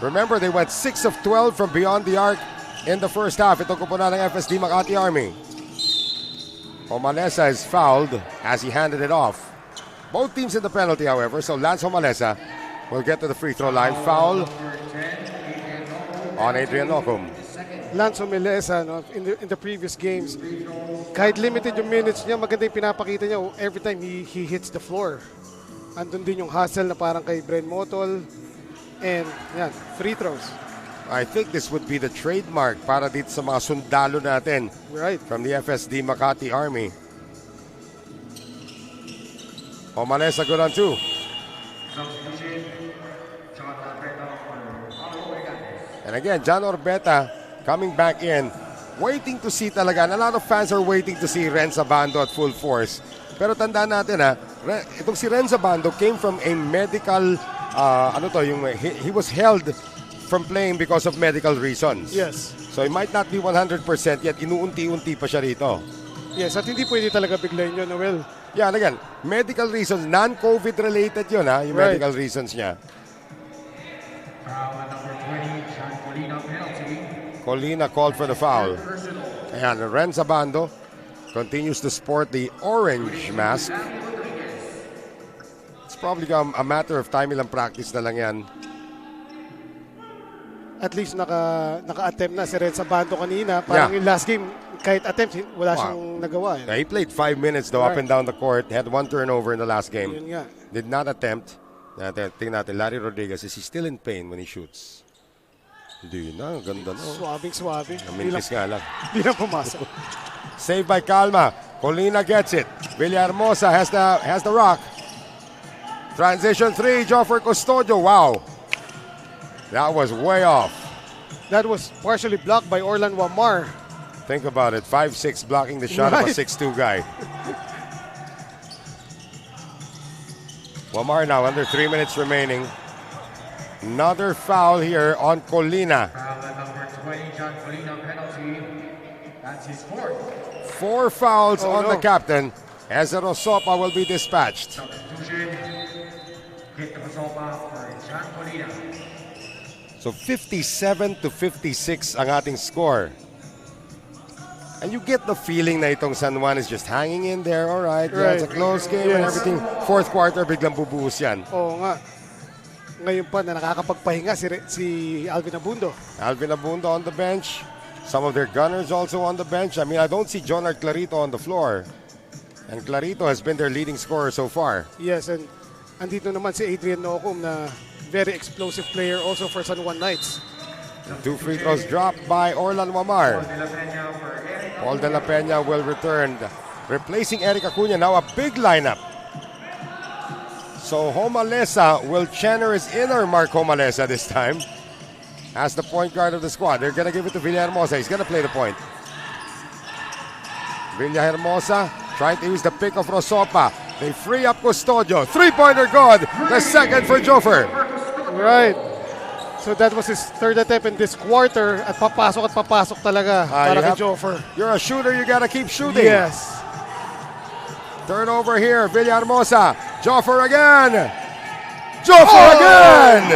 Speaker 1: Remember, they went 6 of 12 from beyond the arc in the first half. Ito kupunan ng FSD Makati Army. Omalesa is fouled as he handed it off. Both teams in the penalty, however, so Lance Omalesa will get to the free throw line. Foul on Adrian Ocum.
Speaker 2: Lance Omalesa, no, in the previous games, kahit limited yung minutes niya, maganda yung pinapakita niya every time he hits the floor. Andun din yung hustle na parang kay Brent Motol. And yan, free throws.
Speaker 1: I think this would be the trademark para dito sa mga sundalo natin.
Speaker 2: Right.
Speaker 1: From the FSD Makati Army. Omalesa good on 2. And again, John Orbeta coming back in. Waiting to see talaga. And a lot of fans are waiting to see Renz Abando at full force. Pero tandaan natin itong si Renz Abando came from a medical, he was held from playing because of medical reasons.
Speaker 2: Yes.
Speaker 1: So it might not be 100% yet inuunti-unti pa siya rito.
Speaker 2: Yes, at hindi pwede talaga biglayin yun, Noel.
Speaker 1: Yeah, and again, medical reasons, non-COVID related yun yung
Speaker 2: right.
Speaker 1: medical reasons niya. Colina called for the foul. Ayan, Renz Abando continues to sport the orange mask. It's probably a matter of time, ilang practice na lang yan.
Speaker 2: At least naka-attempt na si Renz Abando kanina. Parang yung last game, kahit attempt, wala siyang nagawa.
Speaker 1: Yeah, he played 5 minutes though, up and down the court. Had 1 turnover in the last game.
Speaker 2: Yun nga.
Speaker 1: Did not attempt. Tingnan natin, Larry Rodriguez, is he still in pain when he shoots? Hindi na, ganda na.
Speaker 2: Swabing.
Speaker 1: Mintis nga lang.
Speaker 2: Hindi na pumasok.
Speaker 1: Saved by Calma. Colina gets it. Villahermosa has the rock. Transition 3, Joffer Custodio. Wow. That was way off.
Speaker 2: That was partially blocked by Orlan Wamar.
Speaker 1: Think about it. 5'6" blocking the shot of a 6'2" guy. Wamar now under 3 minutes remaining. Another foul here on Colina.
Speaker 3: Foul at number 20, John Colina, penalty. That's his fourth.
Speaker 1: 4 fouls on the captain as Rosopa will be dispatched.
Speaker 3: Substitution. Hit the Rosopa for John Colina.
Speaker 1: So 57-56 ang ating score. And you get the feeling na itong San Juan is just hanging in there. All right, yeah, it's a close game and everything. Fourth quarter, biglang bubuhos yan.
Speaker 2: Oo nga. Ngayon pa na nakakapagpahinga si Alvin Abundo.
Speaker 1: Alvin Abundo on the bench. Some of their gunners also on the bench. I mean, I don't see Jonard Clarito on the floor. And Clarito has been their leading scorer so far.
Speaker 2: Yes, and andito naman si Adrian Nocum na very explosive player also for San Juan Knights.
Speaker 1: 2 free throws dropped by Orlan Wamar. Paul De La Peña will return, replacing Eric Acuña. Now a big lineup. So Homalesa will channel his inner Mark Homalesa this time as the point guard of the squad. They're going to give it to Villahermosa. He's going to play the point. Villahermosa trying to use the pick of Rosopa. They free up Custodio. Three-pointer good. The second for Jofer.
Speaker 2: Right. So that was his third attempt in this quarter at papasok talaga para kay Jofer.
Speaker 1: You're a shooter, you gotta keep shooting.
Speaker 2: Yes.
Speaker 1: Turnover here, Villahermosa. Jofer again. Jofer again.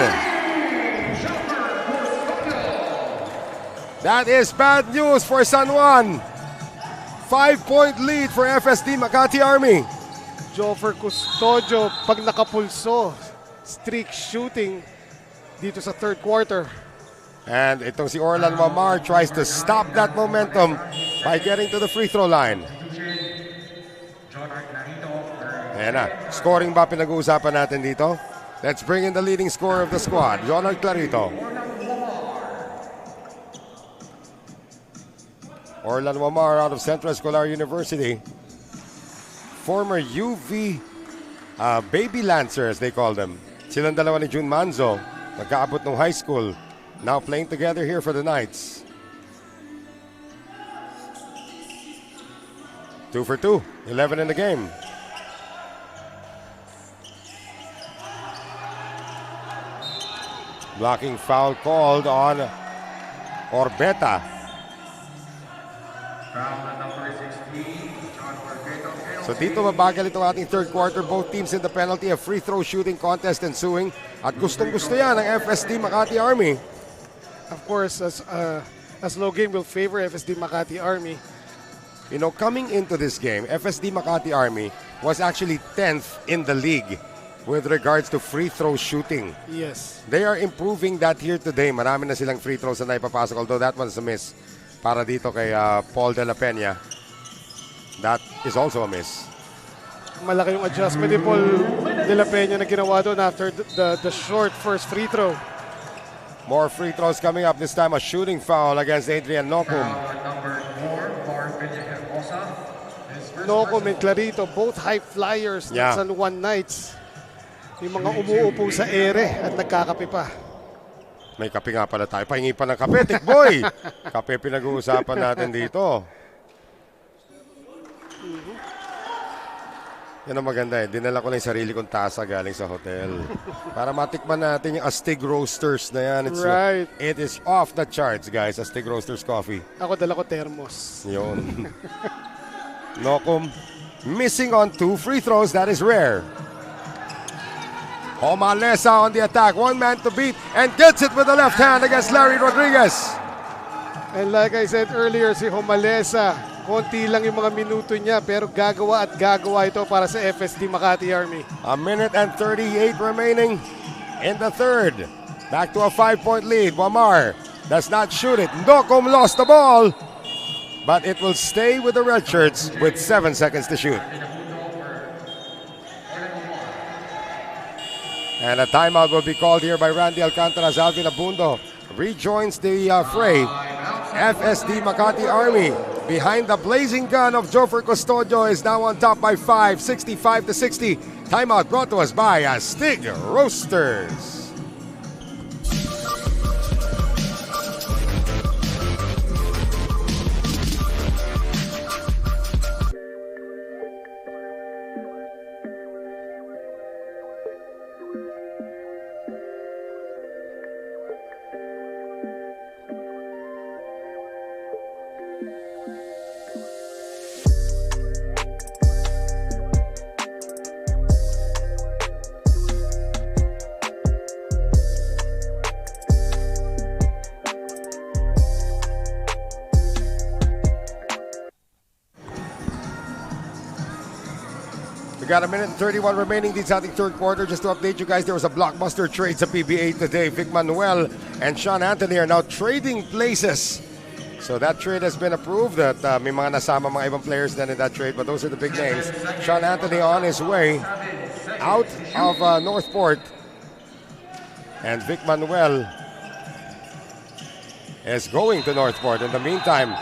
Speaker 1: That is bad news for San Juan. 5-point lead for FSD Makati Army.
Speaker 2: Jofer Custodio, pag nakapulso, streak shooting dito sa third quarter.
Speaker 1: And itong si Orlan Wamar tries to stop that momentum by getting to the free throw line. Ayan na. Scoring ba pinag-uusapan natin dito? Let's bring in the leading scorer of the squad, Jonard Clarito. Orlan Wamar out of Central Escolar University. Former UV Baby Lancers, they call them. Silang dalawa ni June Manzo. Nagkaabot ng high school. Now playing together here for the Knights. 2 for 2. 11 in the game. Blocking foul called on Orbeta. So dito mabagal itong ating third quarter. Both teams in the penalty, a free throw shooting contest ensuing. At gustong-gusto yan ng FSD Makati Army.
Speaker 2: Of course, a slow game will favor FSD Makati Army.
Speaker 1: You know, coming into this game, FSD Makati Army was actually 10th in the league with regards to free throw shooting.
Speaker 2: Yes.
Speaker 1: They are improving that here today. Marami na silang free throws na naipapasok, although that one's a miss para dito kay Paul De La Peña. That is also a miss.
Speaker 2: Malaki yung adjustment ni Paul De La Peña na ginawa doon after the short first free throw.
Speaker 1: More free throws coming up. This time a shooting foul against Adrian Nocum.
Speaker 2: Nocum and Clarito, both high flyers ng San Juan Knights. Yung mga umuupo sa ere at nagkakape pa.
Speaker 1: May kape nga pala tayo. Pahingi pa ng kape, Tikboy. Kape pinag-uusapan natin dito. Yan ang maganda eh. Dinala ko na yung sarili kong tasa galing sa hotel. Para matikman natin yung Astig Roasters na yan.
Speaker 2: Right.
Speaker 1: It is off the charts, guys. Astig Roasters coffee.
Speaker 2: Ako dala ko thermos.
Speaker 1: Yun. Nocum missing on 2 free throws. That is rare. Homalesa on the attack. One man to beat and gets it with the left hand against Larry Rodriguez.
Speaker 2: And like I said earlier, si Homalesa, konti lang yung mga minuto niya pero gagawa ito para sa FSD Makati Army.
Speaker 1: A minute and 38 remaining in the third. Back to a 5-point lead. Wamar does not shoot it. Nocum lost the ball, but it will stay with the red shirts with 7 seconds to shoot. And a timeout will be called here by Randy Alcantara. Alvin Abundo rejoins the fray. FSD Makati Army behind the blazing gun of Jofer Custodio is now on top by 5, 65-60. Timeout brought to us by Astig Roasters. We got a minute and 31 remaining this ating third quarter. Just to update you guys, there was a blockbuster trade sa PBA today. Vic Manuel and Sean Anthony are now trading places. So that trade has been approved. That may mga nasama mga ibang players then in that trade, but those are the big names. Sean Anthony on his way out of Northport, and Vic Manuel is going to Northport. In the meantime,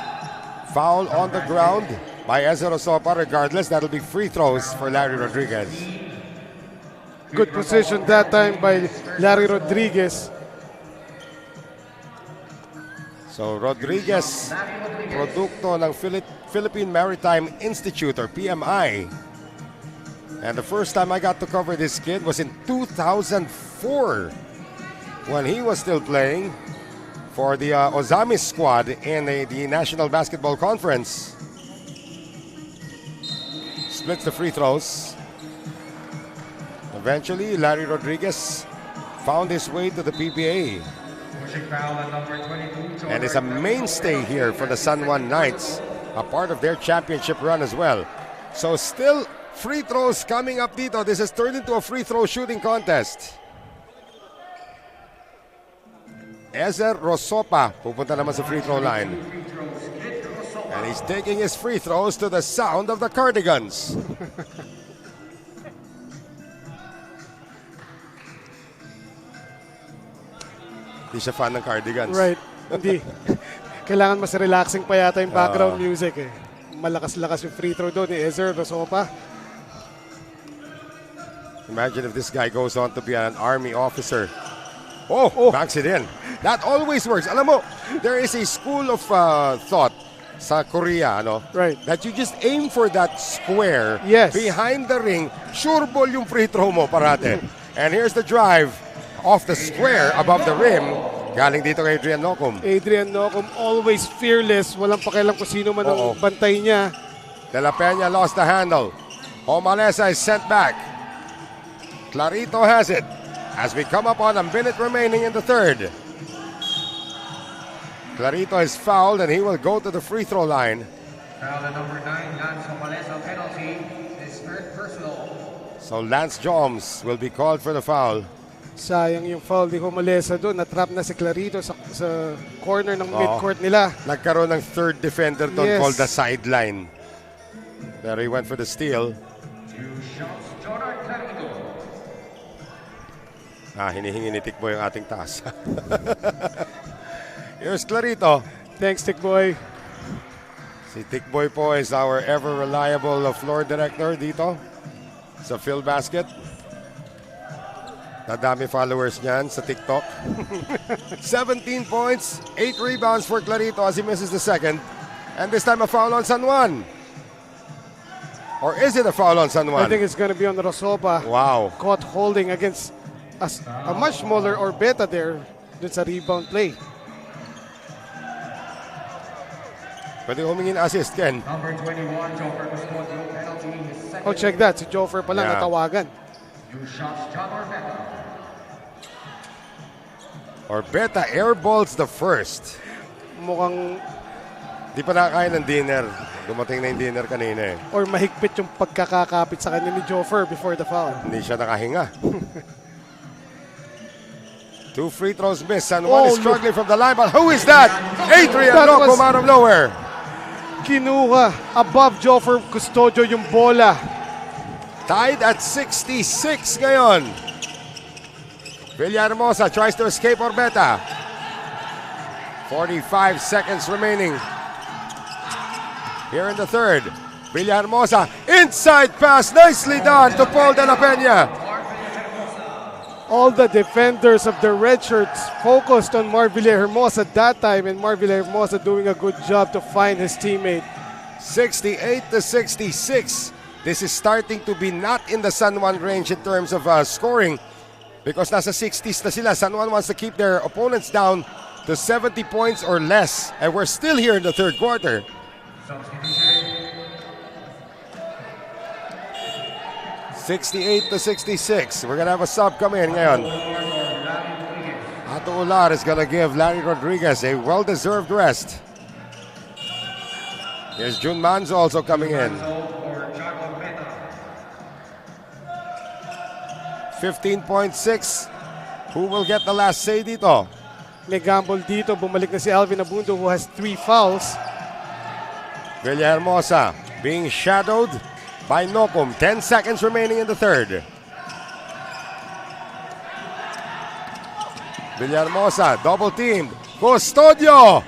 Speaker 1: foul on the ground by Ezer Osopa. Regardless, that'll be free throws for Larry Rodriguez.
Speaker 2: Good position that time by Larry Rodriguez.
Speaker 1: So Rodriguez, produkto ng Philippine Maritime Institute or PMI. And the first time I got to cover this kid was in 2004 when he was still playing for the Ozamis squad in the National Basketball Conference. Splits the free throws. Eventually, Larry Rodriguez found his way to the PBA. And is a mainstay here for the San Juan Knights, a part of their championship run as well. So still free throws coming up dito. This has turned into a free throw shooting contest. Ezer Osopa pupunta naman sa free throw line. And he's taking his free throws to the sound of the Cardigans. Hindi siya fan ng Cardigans.
Speaker 2: Right. Hindi. Kailangan mas relaxing pa yata yung background music eh. Malakas-lakas yung free throw doon ni Ezer Osopa.
Speaker 1: Imagine if this guy goes on to be an army officer. Oh, backs it in. That always works. Alam mo, there is a school of thought sa Korea, ano?
Speaker 2: Right.
Speaker 1: That you just aim for that square behind the ring. Sure ball yung free throw mo parate. And here's the drive off the square above the rim. Galing dito kay Adrian Nocum.
Speaker 2: Adrian Nocum always fearless. Walang pakialam kung sino man ang bantay niya.
Speaker 1: De La Peña lost the handle. Omalesa is sent back. Clarito has it as we come up on a minute remaining in the third. Clarito is fouled and he will go to the free throw line.
Speaker 3: Foul at number 9, Lance Omalesa, penalty, his third personal.
Speaker 1: So Lance Joms will be called for the foul.
Speaker 2: Sayang yung foul ni Omalesa doon. Natrap na si Clarito sa corner ng midcourt nila.
Speaker 1: Nagkaroon ng third defender doon called the sideline. Pero he went for the steal. Hinihingi ni Tikboy ang ating taas. Here's Clarito.
Speaker 2: Thanks, Tikboy.
Speaker 1: Si Tikboy po is our ever reliable floor director dito sa Filbasket. Nadami followers niyan sa TikTok. 17 points, 8 rebounds for Clarito as he misses the second. And this time a foul on San Juan. Or is it a foul on San Juan?
Speaker 2: I think it's going to be on Osopa.
Speaker 1: Wow.
Speaker 2: Caught holding against a much smaller Orbeta there. Dun sa rebound play.
Speaker 1: Pwede humingin assist, Ken.
Speaker 3: Number 21, Joker Custodio, penalty, his second.
Speaker 2: Oh, check that. Si Joffer pa lang natawagan.
Speaker 3: 2 shots, John Orbeta.
Speaker 1: Orbeta airballs the first.
Speaker 2: Mukhang
Speaker 1: Di pa nakakain ng dinner. Dumating na yung dinner kanina eh.
Speaker 2: or mahigpit yung pagkakakapit sa kanya ni Joffer before the foul.
Speaker 1: Hindi siya nakahinga. 2 free throws missed. San Juan is struggling from the line, but who is that? Adrian Nocum out of nowhere.
Speaker 2: Kinuha above Joffer Custodio yung bola.
Speaker 1: Tied at 66 ngayon. Villahermosa tries to escape Orbeta. 45 seconds remaining. Here in the third. Villahermosa, inside pass, nicely done to Paul De La Peña.
Speaker 2: All the defenders of the red shirts focused on Mar Villahermosa that time, and Mar Villahermosa doing a good job to find his teammate.
Speaker 1: 68-66. This is starting to be not in the San Juan range in terms of scoring because nasa 60s na sila. San Juan wants to keep their opponents down to 70 points or less, and we're still here in the third quarter. 68-66. We're gonna have a sub come in ngayon. Ato Ular is gonna give Larry Rodriguez a well-deserved rest. Here's Jun Manzo also coming in. 15.6. Who will get the last say dito?
Speaker 2: May gamble dito. Bumalik na si Alvin Abundo who has 3 fouls.
Speaker 1: Villahermosa being shadowed by Nocum. 10 seconds remaining in the third. Villahermosa double teamed. Custodio.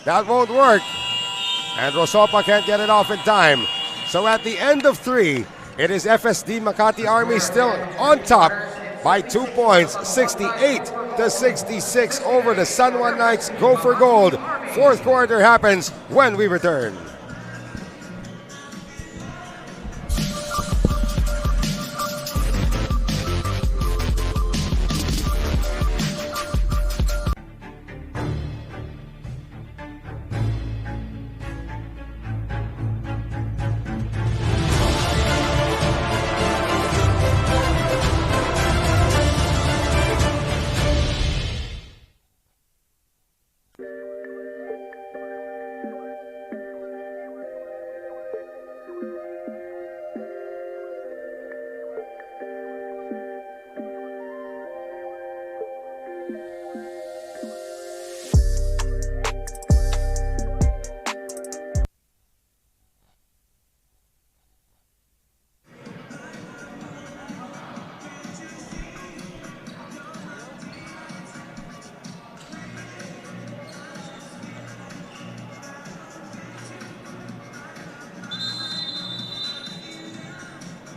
Speaker 1: That won't work. And Rosopa can't get it off in time. So at the end of 3, it is FSD Makati Army still on top by 2 points, 68-66 over the San Juan Knights. Go for gold. Fourth quarter happens when we return.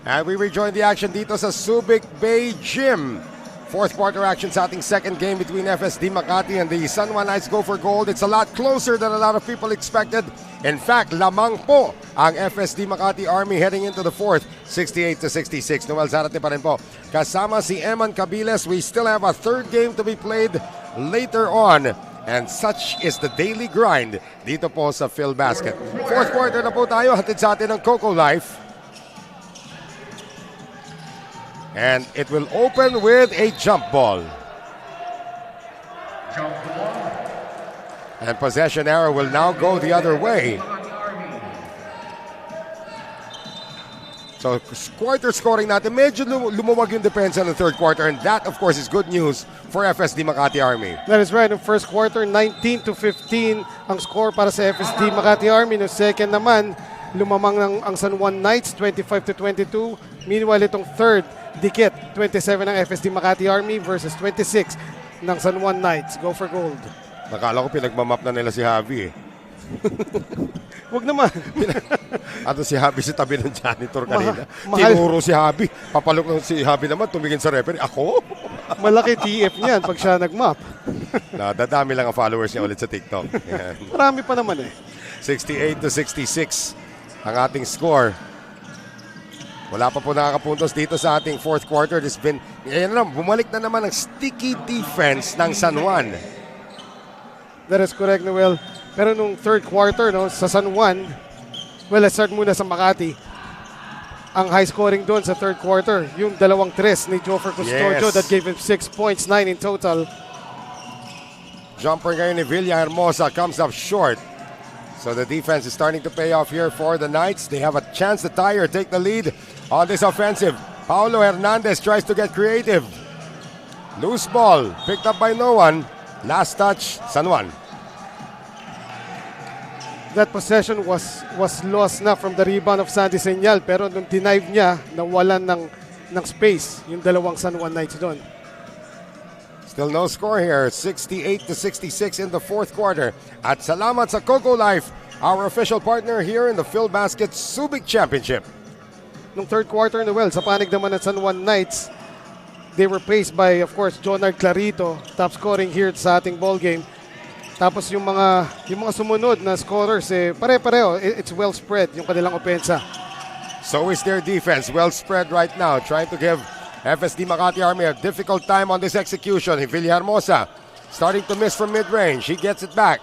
Speaker 1: And we rejoin the action dito sa Subic Bay Gym. Fourth quarter action sa ating second game between FSD Makati and the San Juan Knights go for gold. It's a lot closer than a lot of people expected. In fact, lamang po ang FSD Makati Army heading into the fourth, 68-66. Noel Zarate pa rin po. Kasama si Eman Cabiles, we still have a third game to be played later on. And such is the daily grind dito po sa Filbasket. Fourth quarter na po tayo, hatid sa atin ng Coco Life. And it will open with a jump ball. And possession arrow will now go the other way. So quarter scoring natin, medyo lumuwag yung depensa ng third quarter, and that of course is good news for FSD Makati Army.
Speaker 2: That is right. In first quarter, 19-15 ang score para sa FSD Makati Army. No second naman, lumamang ang San Juan Knights, 25-22. Meanwhile, itong third, dikit, 27 ng FSD Makati Army versus 26 ng San Juan Knights. Go for gold.
Speaker 1: Nakala ko pinagmamap na nila si Javi eh.
Speaker 2: Huwag naman.
Speaker 1: Ato si Javi sa tabi ng janitor kanina. Tinuro si Javi. Papalok ng si Javi naman, tumingin sa referee. Ako?
Speaker 2: Malaki TF niyan pag siya nagmap.
Speaker 1: Dadami lang ang followers niya ulit sa TikTok. Yan.
Speaker 2: Marami pa naman eh.
Speaker 1: 68-66 ang ating score. Wala pa po nakakapuntos dito sa ating fourth quarter. Bumalik na naman ang sticky defense ng San Juan.
Speaker 2: That is correct, Noel. Pero nung third quarter, no, sa San Juan, well, let's start muna sa Makati. Ang high scoring doon sa third quarter, yung dalawang tres ni Joffer Custodio that gave him 6 points, 9 in total.
Speaker 1: Jumper ngayon ni Villahermosa comes up short. So the defense is starting to pay off here for the Knights. They have a chance to tie or take the lead on this offensive. Paulo Hernandez tries to get creative. Loose ball, picked up by no one. Last touch, San Juan.
Speaker 2: That possession was lost na from the rebound of Sandy Señal, pero nung denive niya, nawalan ng space yung dalawang San Juan Knights doon.
Speaker 1: Still no score here, 68-66 in the fourth quarter. At salamat sa Coco Life, our official partner here in the Filbasket Subic Championship.
Speaker 2: Nung third quarter, Noel, sa panig naman ng San Juan Knights, they were paced by, of course, Jonard Clarito, top scoring here sa ating ball game. Tapos yung mga sumunod na scorers, pare-pareho. It's well spread yung kanilang opensa.
Speaker 1: So is their defense, well spread right now, trying to give FSD Makati Army a difficult time on this execution. Villahermosa starting to miss from mid-range. He gets it back.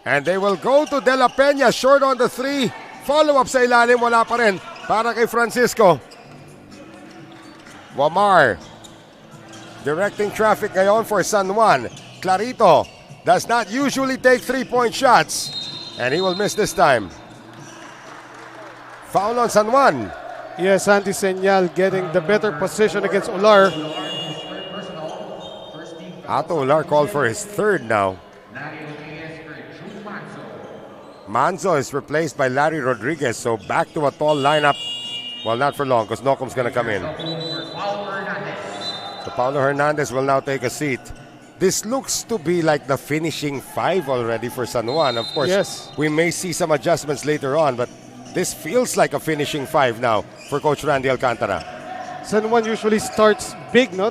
Speaker 1: And they will go to De La Peña, short on the three. Follow-up sa ilalim, wala pa rin para kay Francisco. Wamar directing traffic ngayon for San Juan. Clarito does not usually take three-point shots, and he will miss this time. Foul on San Juan.
Speaker 2: Yes, Sandy Senyal getting the better position against Ular.
Speaker 1: Ato Ular called for his third now. Manzo is replaced by Larry Rodriguez, so back to a tall lineup. Well, not for long because Nocum's going to come in. So Paulo Hernandez will now take a seat. This looks to be like the finishing five already for San Juan. Of course,
Speaker 2: Yes.
Speaker 1: we may see some adjustments later on, but this feels like a finishing five now for Coach Randy Alcantara.
Speaker 2: San Juan usually starts big, no?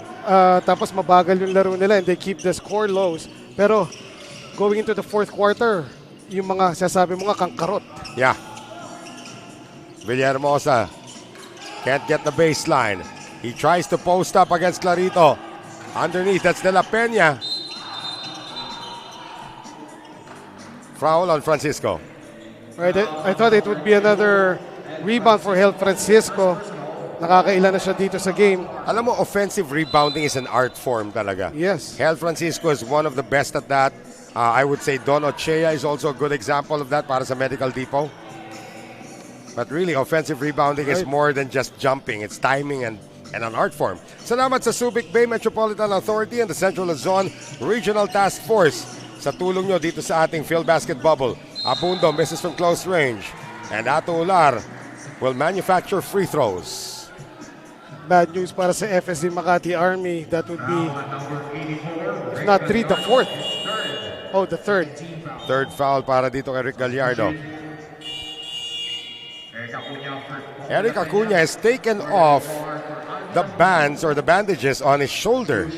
Speaker 2: Tapos mabagal yung laro nila and they keep the score lows. Pero going into the fourth quarter, yung mga sasabi mo nga kangkarot.
Speaker 1: Yeah. Villahermosa can't get the baseline. He tries to post up against Clarito. Underneath, that's De La Peña. Foul on Francisco.
Speaker 2: Right, I thought it would be another rebound for Hel Francisco. Nakakailan na siya dito sa game.
Speaker 1: Alam mo, offensive rebounding is an art form talaga.
Speaker 2: Yes.
Speaker 1: Hel Francisco is one of the best at that. I would say Don Ochea is also a good example of that para sa Medical Depot. But really, offensive rebounding is more than just jumping. It's timing and an art form. Salamat sa Subic Bay Metropolitan Authority and the Central Luzon Regional Task Force sa tulong nyo dito sa ating Filbasket bubble. Abundo misses from close range. And Ato Ular will manufacture free throws.
Speaker 2: Bad news para sa FSD Makati Army. That would be, if not 3, the 4th. Oh, the 3rd.
Speaker 1: Third foul para dito kay Rick Gallardo. Eric Acuna has taken off the bands or the bandages on his shoulder.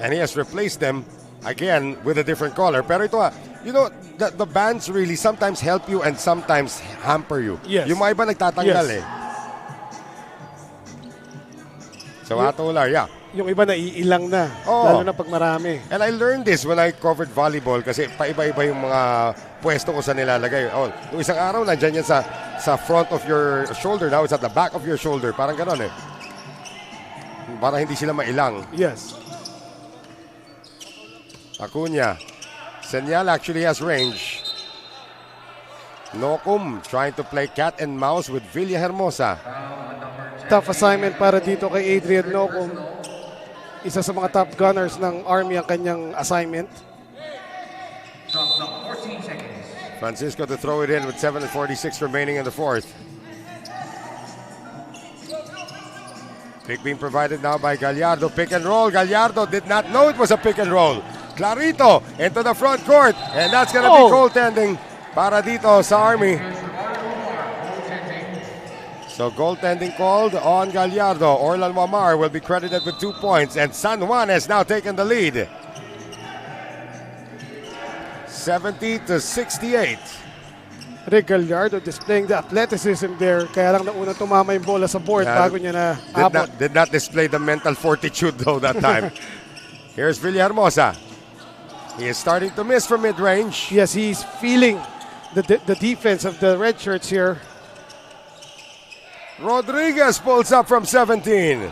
Speaker 1: And he has replaced them again with a different color. Pero ito you know, the bands really sometimes help you and sometimes hamper you.
Speaker 2: Yes.
Speaker 1: Yung mga iba nagtatanggal
Speaker 2: Yes.
Speaker 1: So Ato Ular, yeah.
Speaker 2: Yung iba naiilang na,
Speaker 1: Oo.
Speaker 2: lalo na pag marami.
Speaker 1: And I learned this when I covered volleyball kasi paiba-iba yung mga pwesto ko sa nilalagay. Oh, yung isang araw nandiyan yan sa front of your shoulder. Now it's at the back of your shoulder. Parang gano'n para hindi sila mailang.
Speaker 2: Yes.
Speaker 1: Acuna. Senyal actually has range. Nocum trying to play cat and mouse with Villahermosa.
Speaker 2: Tough assignment para dito kay Adrian Nocum. Isa sa mga top gunners ng Army ang kanyang assignment.
Speaker 1: Francisco to throw it in with 7:46 remaining in the fourth. Pick being provided now by Gallardo. Pick and roll. Gallardo did not know it was a pick and roll. Clarito into the front court. And that's going to be goaltending para dito sa Army. So goaltending called on Gallardo. Orlan Wamar will be credited with 2 points. And San Juan has now taken the lead. 70-68.
Speaker 2: Rick Gallardo displaying the athleticism there. Kaya lang nauna tumama yung bola sa board bago niya na abot.
Speaker 1: Did not display the mental fortitude though that time. Here's Villahermosa. He is starting to miss from mid-range.
Speaker 2: Yes, he's feeling the defense of the red shirts here.
Speaker 1: Rodriguez pulls up from 17.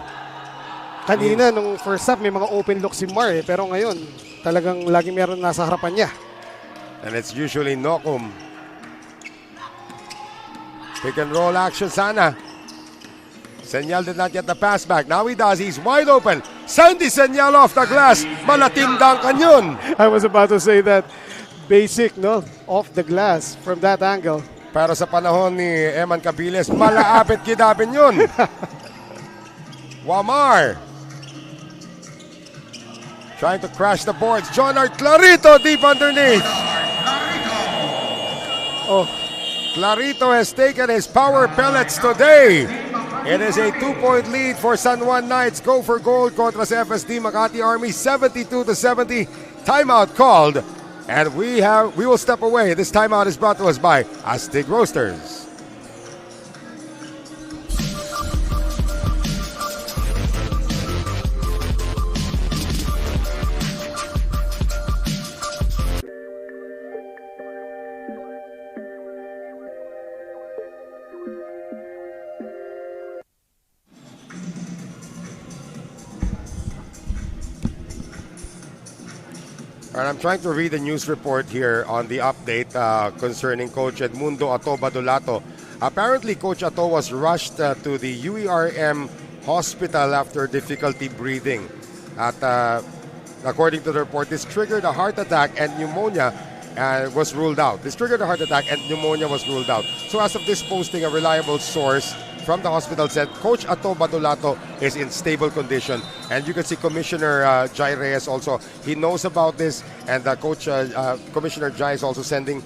Speaker 2: Kanina nung first half may mga open look si Mar pero ngayon talagang lagi meron nasa harapan niya.
Speaker 1: And it's usually Nocum. Pick and roll action sana. Senyal did not get the pass back. Now he does. He's wide open. Sandy Senyal off the glass. Malatindang kanyon.
Speaker 2: I was about to say that basic, no? Off the glass from that angle.
Speaker 1: Pero sa panahon ni Eman Cabiles, malaapit kidapin yun. Wamar. Trying to crash the boards. John Art Clarito deep underneath.
Speaker 2: Oh,
Speaker 1: Clarito has taken his power pellets today. It is a 2-point lead for San Juan Knights. Go for gold contra sa FSD Makati Army. 72-70. Timeout called. And we will step away. This timeout is brought to us by Astig Roasters. And I'm trying to read the news report here on the update concerning Coach Edmundo Atoba Dolato. Apparently, Coach Ato was rushed to the UERM hospital after difficulty breathing. At according to the report, this triggered a heart attack and pneumonia was ruled out. This triggered a heart attack and pneumonia was ruled out. So as of this posting, a reliable source from the hospital said Coach Ato Badulato is in stable condition. And you can see Commissioner Jai Reyes also, he knows about this, and Commissioner Jai is also sending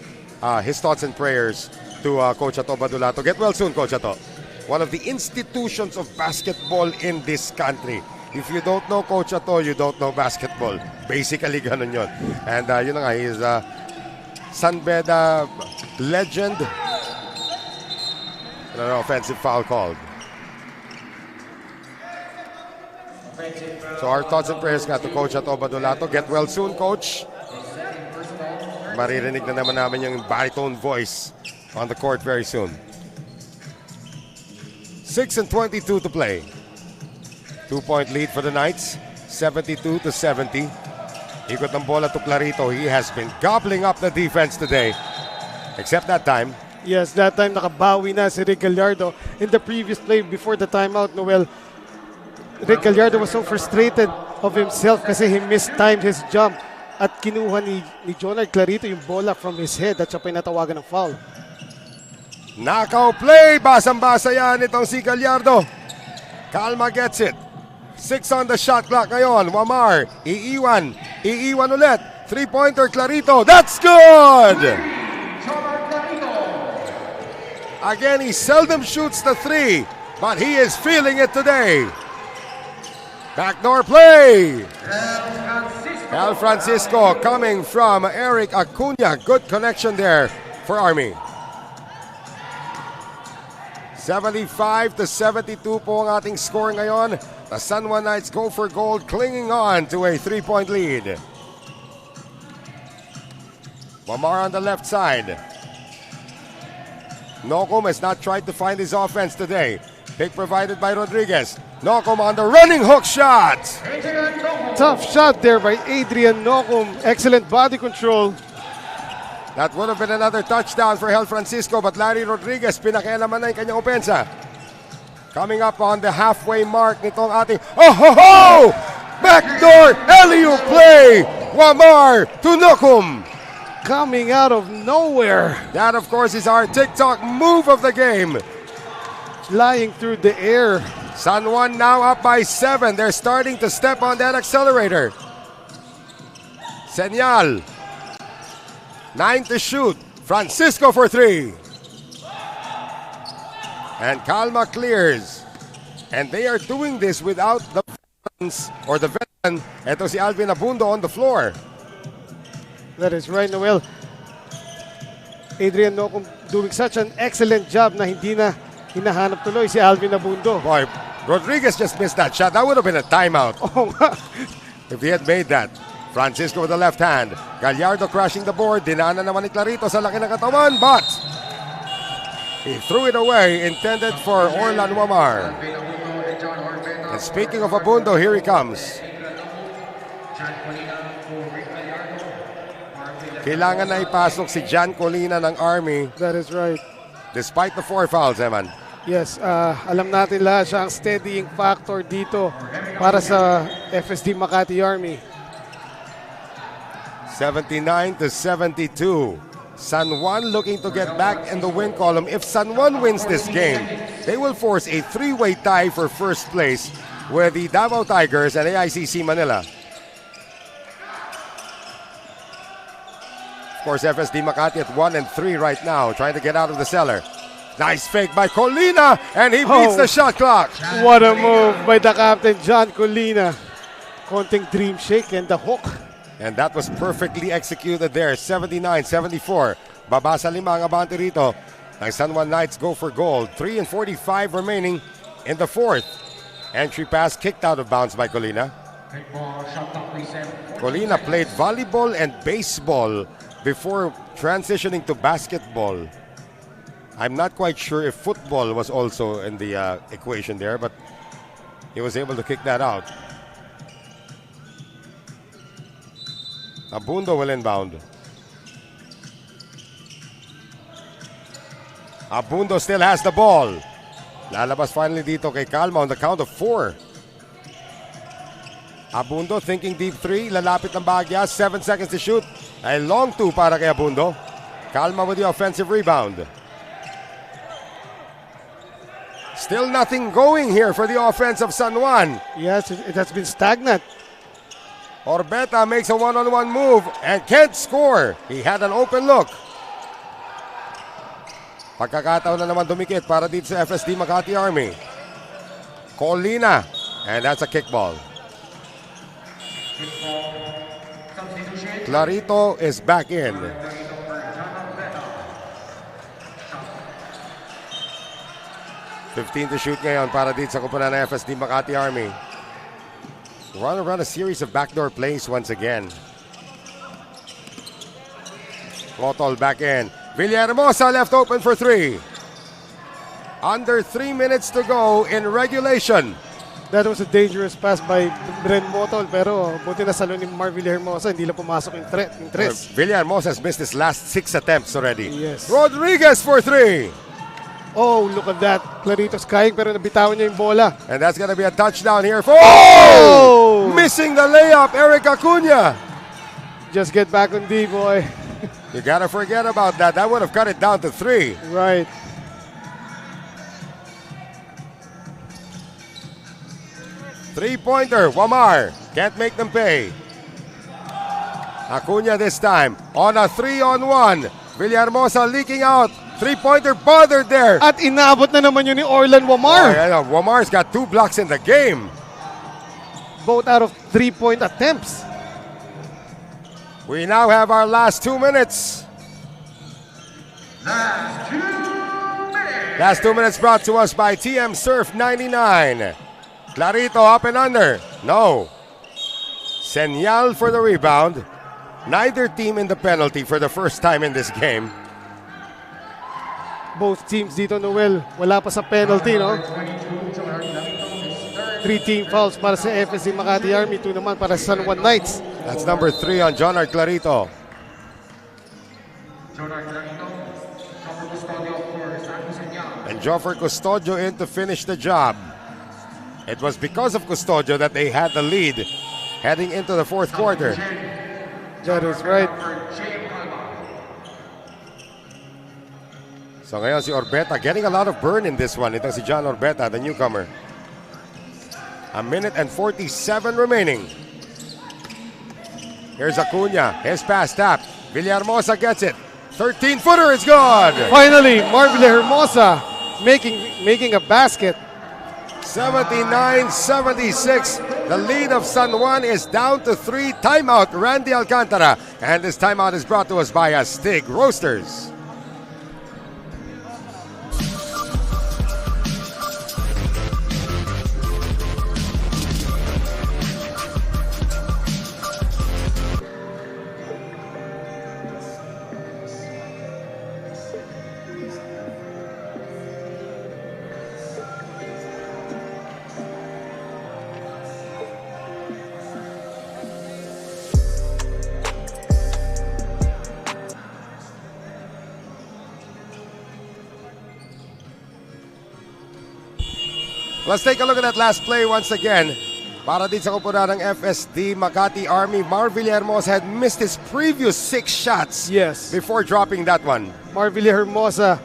Speaker 1: his thoughts and prayers to Coach Ato Badulato. Get well soon, Coach Ato. One of the institutions of basketball in this country. If you don't know Coach Ato, you don't know basketball. Basically, ganun yun. And yun na nga, he is a San Beda legend. An offensive foul called. So our thoughts and prayers nga to Coach Ato Badulato. Get well soon, Coach. Maririnig na naman namin yung baritone voice on the court very soon. 6:22 to play. 2-point lead for the Knights, 72-70. Ikot ng bola to Clarito. He has been gobbling up the defense today. Except that time.
Speaker 2: Yes, that time nakabawi na si Rick Gallardo. In the previous play before the timeout, Noel, Rick Gallardo was so frustrated of himself kasi he mistimed his jump at kinuha ni Jonard Clarito yung bola from his head at siya pinatawagan ng foul.
Speaker 1: Knockout play! Basang-basa yan itong si Gallardo. Calma gets it. 6 on the shot clock ngayon. Wamar, iiwan ulit. 3-pointer Clarito. That's good! Again, he seldom shoots the 3, but he is feeling it today. Backdoor play. El Francisco coming from Eric Acuna. Good connection there for Army. 75-72 po ang ating score ngayon. The San Juan Knights go for gold, clinging on to a 3-point lead. Wamar on the left side. Nocum has not tried to find his offense today. Pick provided by Rodriguez. Nocum on the running hook shot.
Speaker 2: Tough shot there by Adrian Nocum. Excellent body control.
Speaker 1: That would have been another touchdown for El Francisco, but Larry Rodriguez pinakialaman na yung kanyang opensa. Coming up on the halfway mark nitong ating... Oh ho ho! Backdoor alley-oop play! Wamar to Nocum.
Speaker 2: Coming out of nowhere.
Speaker 1: That, of course, is our TikTok move of the game.
Speaker 2: Flying through the air.
Speaker 1: San Juan now up by 7. They're starting to step on that accelerator. Senyal. 9 to shoot. Francisco for 3. And Calma clears. And they are doing this without the veterans, or the veteran. Ito si Alvin Abundo on the floor.
Speaker 2: That is right, Noel. Adrian Nocum doing such an excellent job na hindi na hinahanap tuloy si Alvin Abundo.
Speaker 1: Boy, Rodriguez just missed that shot. That would have been a timeout.
Speaker 2: Oh,
Speaker 1: if he had made that. Francisco with the left hand. Gallardo crashing the board. Dinaanan naman ni Clarito sa laki ng katawan, but he threw it away, intended for Orlan Wamar. And speaking of Abundo, here he comes. Kailangan na ipasok si Jan Colina ng Army.
Speaker 2: that is right.
Speaker 1: Despite the 4 fouls, Eman.
Speaker 2: Yes, alam natin lahat siya ang steadying factor dito para sa FSD Makati Army.
Speaker 1: 79-72. San Juan looking to get back in the win column. If San Juan wins this game, they will force a 3-way tie for first place with the Davao Tigers and AICC Manila. Of course, FSD Makati at 1-3 right now, trying to get out of the cellar. Nice fake by Colina, and he beats the shot clock.
Speaker 2: What a move by the captain, John Colina. Konting dream shake and the hook.
Speaker 1: And that was perfectly executed there, 79-74. Babasa 5 ang abante rito. Ang San Juan Knights go for gold. 3:45 remaining in the 4th. Entry pass kicked out of bounds by Colina. Colina played volleyball and baseball before transitioning to basketball. I'm not quite sure if football was also in the equation there, but he was able to kick that out. Abundo will inbound. Abundo still has the ball. Lalabas finally dito kay Calma on the count of 4. Abundo thinking deep 3. Lalapit ng bahagya. 7 seconds to shoot. A long 2 para kay Abundo. Calma with the offensive rebound. Still nothing going here for the offense of San Juan.
Speaker 2: Yes, it has been stagnant.
Speaker 1: Orbeta makes a one-on-one move and can't score. He had an open look. Pagkakataon na naman dumikit para dito sa FSD Makati Army. Colina, and that's a kickball. Clarito is back in. $15 to shoot ngayon para dito sa kupunan ng FSD Makati Army. Run a series of backdoor plays once again. Motol back in. Villahermosa left open for 3. Under 3 minutes to go in regulation.
Speaker 2: That was a dangerous pass by Bren Motol, pero buti na salo ni Mar Villahermosa, hindi lang pumasok yung tres.
Speaker 1: Villahermosa has missed his last 6 attempts already.
Speaker 2: Yes.
Speaker 1: Rodriguez for 3.
Speaker 2: Oh, look at that. Clarito's kayang pero nabitawan niya yung bola.
Speaker 1: And that's gonna be a touchdown here for... Oh! Missing the layup, Eric Acuna.
Speaker 2: Just get back on D, boy.
Speaker 1: You gotta forget about that. That would have cut it down to 3.
Speaker 2: Right.
Speaker 1: Three-pointer, Wamar. Can't make them pay. Acuna this time on a 3-on-1. Villahermosa leaking out. Three-pointer bothered there.
Speaker 2: At inabot na naman yun ni Orlan Wamar.
Speaker 1: Oh, yeah, Wamar's got 2 blocks in the game.
Speaker 2: Both out of 3-point attempts.
Speaker 1: We now have our last 2 minutes. Last 2 minutes brought to us by TM Surf 99. Clarito up and under. No. Senyal for the rebound. Neither team in the penalty for the first time in this game.
Speaker 2: Both teams dito, Noel, wala pa sa penalty, no? 3 team fouls para sa FSD Makati Army, 2 naman para sa San Juan Knights.
Speaker 1: That's number 3 on Jonard Clarito. And Joffer Custodio in to finish the job. It was because of Custodio that they had the lead heading into the 4th quarter.
Speaker 2: That is right.
Speaker 1: So ngayon si Orbeta getting a lot of burn in this one. Itong si John Orbeta, the newcomer. 1 minute and 47 remaining. Here's Acuna. His pass tapped. Villahermosa gets it. 13-footer is good.
Speaker 2: Finally, Mar Villahermosa making a basket.
Speaker 1: 79-76. The lead of San Juan is down to 3. Timeout, Randy Alcantara. And this timeout is brought to us by Astig Roasters. Let's take a look at that last play once again. Para din sa kupunan ng FSD Makati Army, Mar Villahermosa had missed his previous 6 shots before dropping that one.
Speaker 2: Mar Villahermosa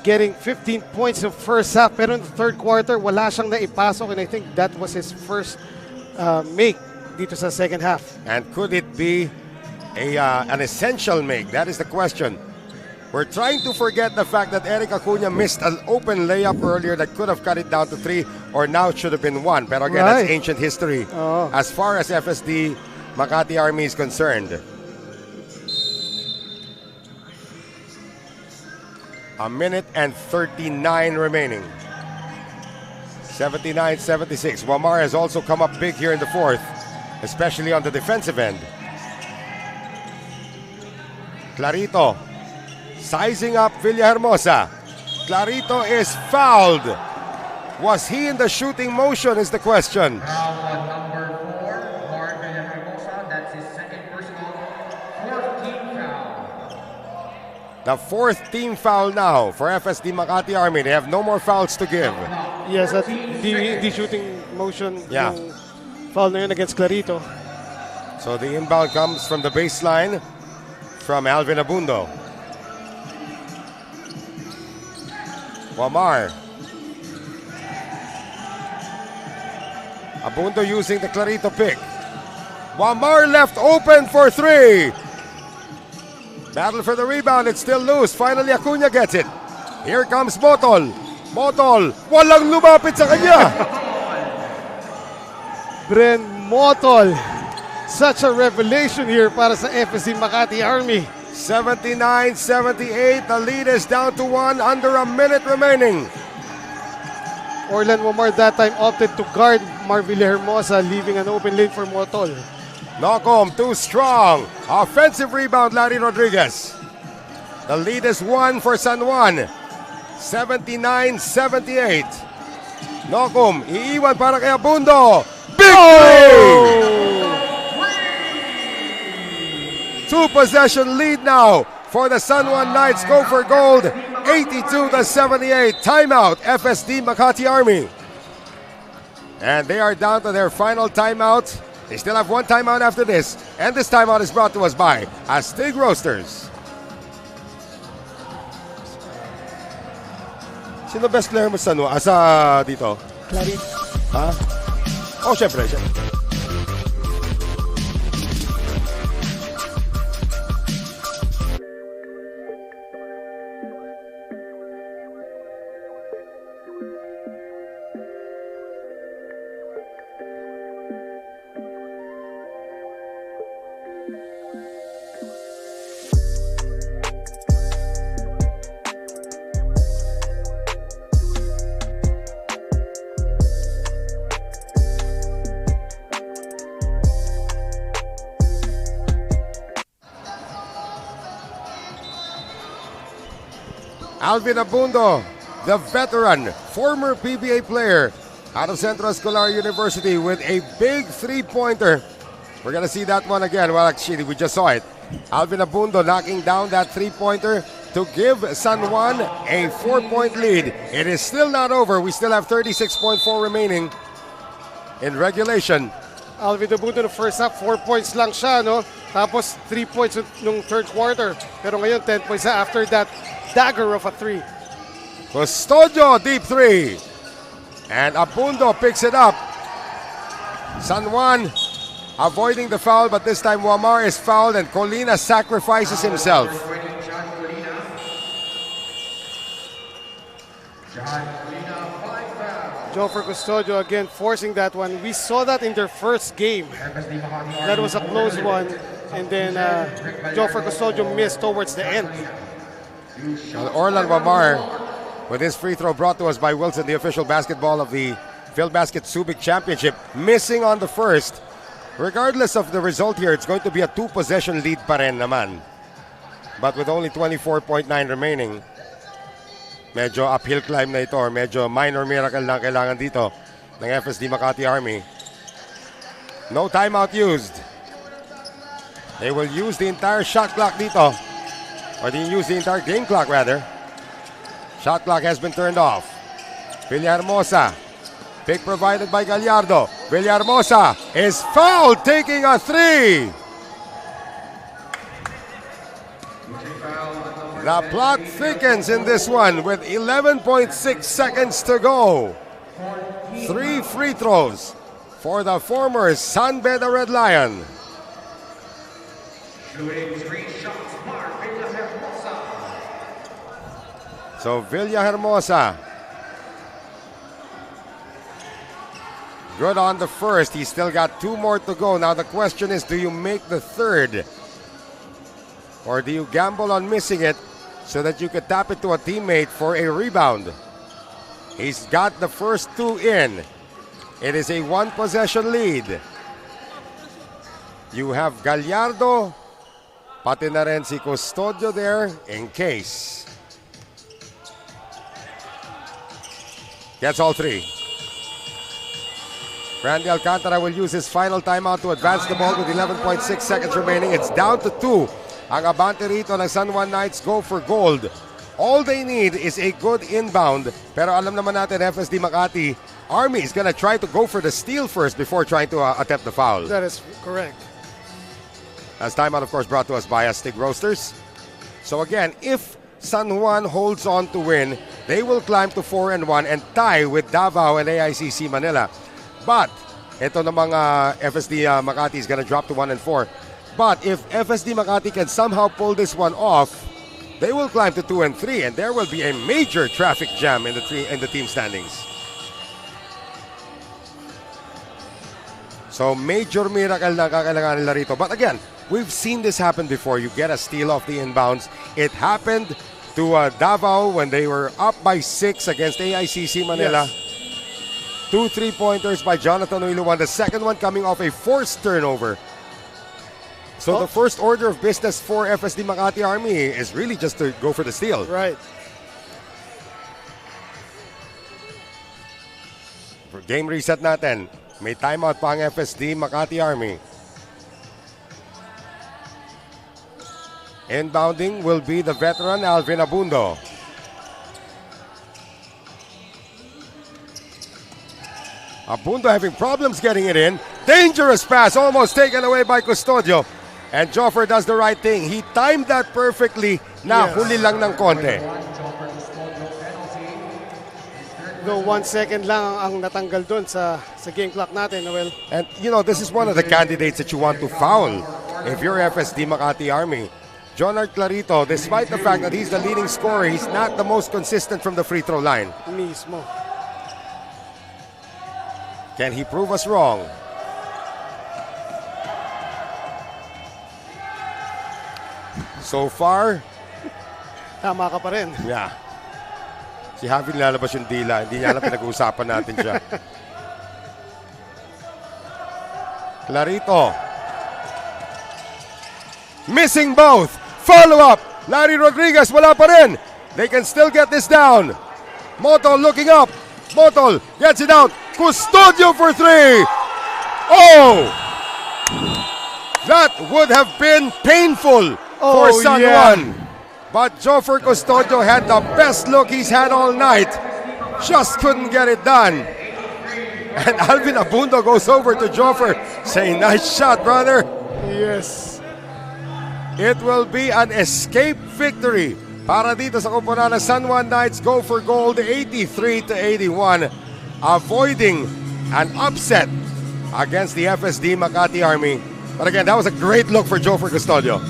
Speaker 2: getting 15 points in first half, pero in the 3rd quarter, wala siyang naipasok, and I think that was his first make dito sa 2nd half.
Speaker 1: And could it be an essential make? That is the question. We're trying to forget the fact that Eric Acuna missed an open layup earlier that could have cut it down to 3, or now it should have been 1. But again, that's ancient history as far as FSD Makati Army is concerned. 1 minute and 39 remaining. 79-76. Wamar has also come up big here in the 4th, especially on the defensive end. Clarito sizing up Villahermosa. Clarito is fouled. Was he in the shooting motion is the question.
Speaker 3: Foul on number 4, Mark Villahermosa. That's his 2nd personal 4th team foul.
Speaker 1: The fourth team foul now for FSD Makati Army. They have no more fouls to give.
Speaker 2: Yes, at the shooting motion,
Speaker 1: Yeah.
Speaker 2: yung foul na yun against Clarito.
Speaker 1: So the inbound comes from the baseline from Alvin Abundo. Wamar. Abundo using the Clarito pick. Wamar left open for three. Battle for the rebound. It's still loose. Finally, Acuna gets it. Here comes Motol. Motol. Walang lumapit sa kanya.
Speaker 2: Bren Motol. Such a revelation here para sa FSD Makati Army.
Speaker 1: 79-78. The lead is down to one. Under a minute remaining.
Speaker 2: Orlan Wamar that time opted to guard Marvilla Hermosa, leaving an open lane for Motol.
Speaker 1: Nocom too strong. Offensive rebound, Larry Rodriguez. The lead is one for San Juan. 79-78. Nocom, iiwan para kay Abundo. Big three! Two-possession lead now for the San Juan Knights. Go for gold. 82-78. Timeout, FSD Makati Army. And they are down to their final timeout. They still have one timeout after this. And this timeout is brought to us by Astig Roasters. Sino best player mo sa dito?
Speaker 2: Clary.
Speaker 1: Ha? Oh, syempre. Alvin Abundo, the veteran, former PBA player out of Central Escolar University with a big three-pointer. We're going to see that one again. Well, actually, we just saw it. Alvin Abundo knocking down that three-pointer to give San Juan a 4-point lead. It is still not over. We still have 36.4 remaining in regulation.
Speaker 2: Alvin Abundo no first half, 4 points lang siya, no? Tapos 3 points nung third quarter. Pero ngayon, 10 points na after that dagger of a three.
Speaker 1: Custodio, deep three. And Abundo picks it up. San Juan avoiding the foul, but this time Wamar is fouled and Colina sacrifices himself.
Speaker 2: Joffre Custodio again forcing that one. We saw that in their first game. That was a close one. And then Joffre Custodio missed towards the end.
Speaker 1: Orlan Wamar with his free throw brought to us by Wilson, the official basketball of the Filbasket Subic Championship. Missing on the first. Regardless of the result here, it's going to be a two-possession lead pa rin naman. But with only 24.9 remaining, medyo uphill climb na ito or medyo minor miracle lang kailangan dito ng FSD Makati Army. No timeout used. They will use the entire shot clock dito. Or they use the entire game clock rather. Shot clock has been turned off. Villahermosa. Pick provided by Gallardo. Villahermosa is fouled taking a three. The plot thickens in this one with 11.6 seconds to go. 3 free throws for the former San Beda Red Lion.
Speaker 3: Shooting 3 shots, Villahermosa.
Speaker 1: So Villahermosa, good on the first. He's still got 2 more to go. Now the question is, do you make the third? Or do you gamble on missing it so that you could tap it to a teammate for a rebound? He's got the first 2 in. It is a 1-possession lead. You have Gallardo, pati na rin si Custodio there in case. Gets all 3. Randy Alcantara will use his final timeout to advance the ball with 11.6 seconds remaining. It's down to 2 ang abante rito ng San Juan Knights go for gold. All they need is a good inbound. Pero alam naman natin, FSD Makati, Army is gonna try to go for the steal first before trying to attempt the foul.
Speaker 2: That is correct.
Speaker 1: As timeout, of course, brought to us by Stig Roasters. So again, if San Juan holds on to win, they will climb to 4-1 and tie with Davao and AICC Manila. But ito namang FSD Makati is gonna drop to 1-4. But if FSD Makati can somehow pull this one off, they will climb to 2-3, and there will be a major traffic jam in the team standings. So major miracle na kakailangan nila rito. But again, we've seen this happen before. You get a steal off the inbounds. It happened to Davao when they were up by 6 against AICC Manila.
Speaker 2: Yes.
Speaker 1: 2 3-pointers by Jonathan Uiluwan. The second one coming off a forced turnover. So the first order of business for FSD Makati Army is really just to go for the steal.
Speaker 2: Right.
Speaker 1: For game reset natin, may timeout pa ang FSD Makati Army. Inbounding will be the veteran Alvin Abundo. Abundo having problems getting it in. Dangerous pass, almost taken away by Custodio. And Joffer does the right thing. He timed that perfectly. Na huli lang ng konti.
Speaker 2: Though 1 second lang ang natanggal doon sa game clock natin, Noel.
Speaker 1: And you know, this is one of the candidates that you want to foul if you're FSD Makati Army. Jonard Clarito, despite the fact that he's the leading scorer, he's not the most consistent from the free throw line.
Speaker 2: Mismo.
Speaker 1: Can he prove us wrong? So far,
Speaker 2: Tama ka pa rin.
Speaker 1: yeah. Si Javi nilalabas yung dila. Hindi niya alam pinag-uusapan natin siya. Clarito. Missing both. Follow up. Larry Rodriguez, wala pa rin. They can still get this down. Motol looking up. Motol gets it out. Custodio for 3. Oh! That would have been painful for San Juan. But Joffer Custodio had the best look he's had all night. Just couldn't get it done. And Alvin Abundo goes over to Joffer saying, nice shot, brother.
Speaker 2: Yes.
Speaker 1: It will be an escape victory para dito sa kupunan ng San Juan Knights. Go for gold, 83-81. Avoiding an upset against the FSD Makati Army. But again, that was a great look for Joffer Custodio.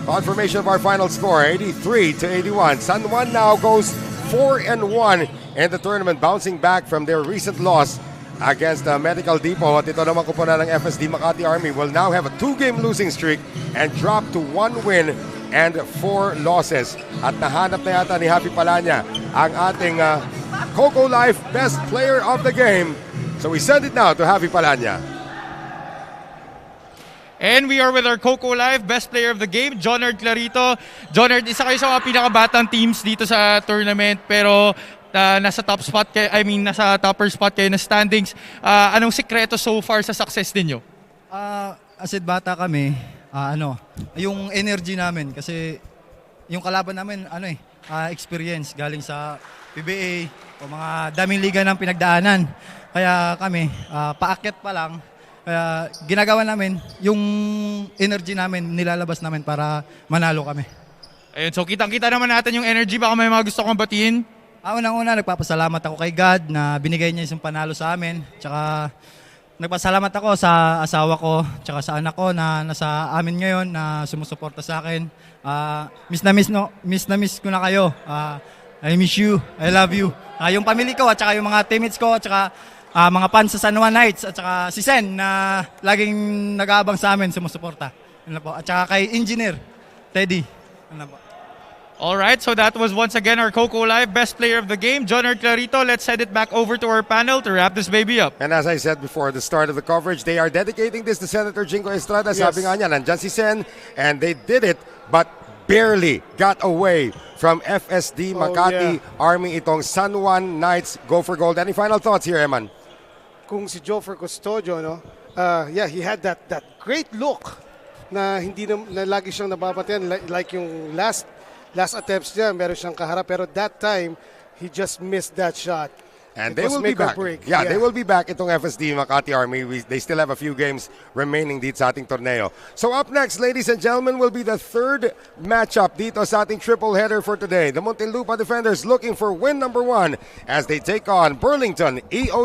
Speaker 1: Confirmation of our final score, 83-81. San Juan now goes 4-1 in the tournament, bouncing back from their recent loss against Medical Depot. At ito naman kupunan ng FSD Makati Army will now have a 2-game losing streak and drop to 1 win and 4 losses. At nahanap na yata ni Happy Palanya ang ating Coco Life Best Player of the Game. So we send it now to Happy Palanya.
Speaker 5: And we are with our Coco Live Best Player of the Game, Jonard Clarito. Jonard, isa kayo sa mga pinakabatang teams dito sa tournament, pero nasa top spot kayo, nasa topper spot kayo na standings. Anong sikreto so far sa success ninyo?
Speaker 6: As bata kami, yung energy namin kasi yung kalaban namin experience galing sa PBA o mga daming liga ng pinagdaanan. Kaya kami paakyat pa lang. Kaya ginagawa namin, yung energy namin, nilalabas namin para manalo kami.
Speaker 5: Ayun, so kitang-kita naman natin yung energy. Baka may mga gusto kong batiin?
Speaker 6: Unang-una, nagpapasalamat ako kay God na binigay niya yung panalo sa amin. Tsaka nagpasalamat ako sa asawa ko, tsaka sa anak ko na nasa amin ngayon na sumusuporta sa akin. Miss na miss ko na kayo. I miss you, I love you. Yung pamilya ko at tsaka yung mga teammates ko at tsaka mga fans sa San Juan Knights at saka si Sen na laging nag-aabang sa amin, sumusuporta. At saka kay Engineer Teddy.
Speaker 5: Alright, so that was once again our Coco Live Best Player of the Game, Jonard Clarito. Let's send it back over to our panel to wrap this baby up.
Speaker 1: And as I said before, the start of the coverage, they are dedicating this to Senator Jingo Estrada.
Speaker 2: Yes.
Speaker 1: Sabi nga niya, nandyan si Sen, and they did it, but barely got away from FSD Makati Army itong San Juan Knights. Go for gold. Any final thoughts here, Eman?
Speaker 2: Kung si Joffer Custodio, he had that great look na hindi na lagi siyang nababatayan. Like yung last attempts niya, meron siyang kaharap. Pero that time, he just missed that shot.
Speaker 1: And
Speaker 2: It
Speaker 1: they
Speaker 2: was
Speaker 1: will be
Speaker 2: make or
Speaker 1: back.
Speaker 2: break.
Speaker 1: Yeah, they will be back itong FSD Makati Army. They still have a few games remaining dito sa ating torneo. So up next, ladies and gentlemen, will be the third matchup dito sa ating triple header for today. The Muntinlupa Defenders looking for win number 1 as they take on Burlington EO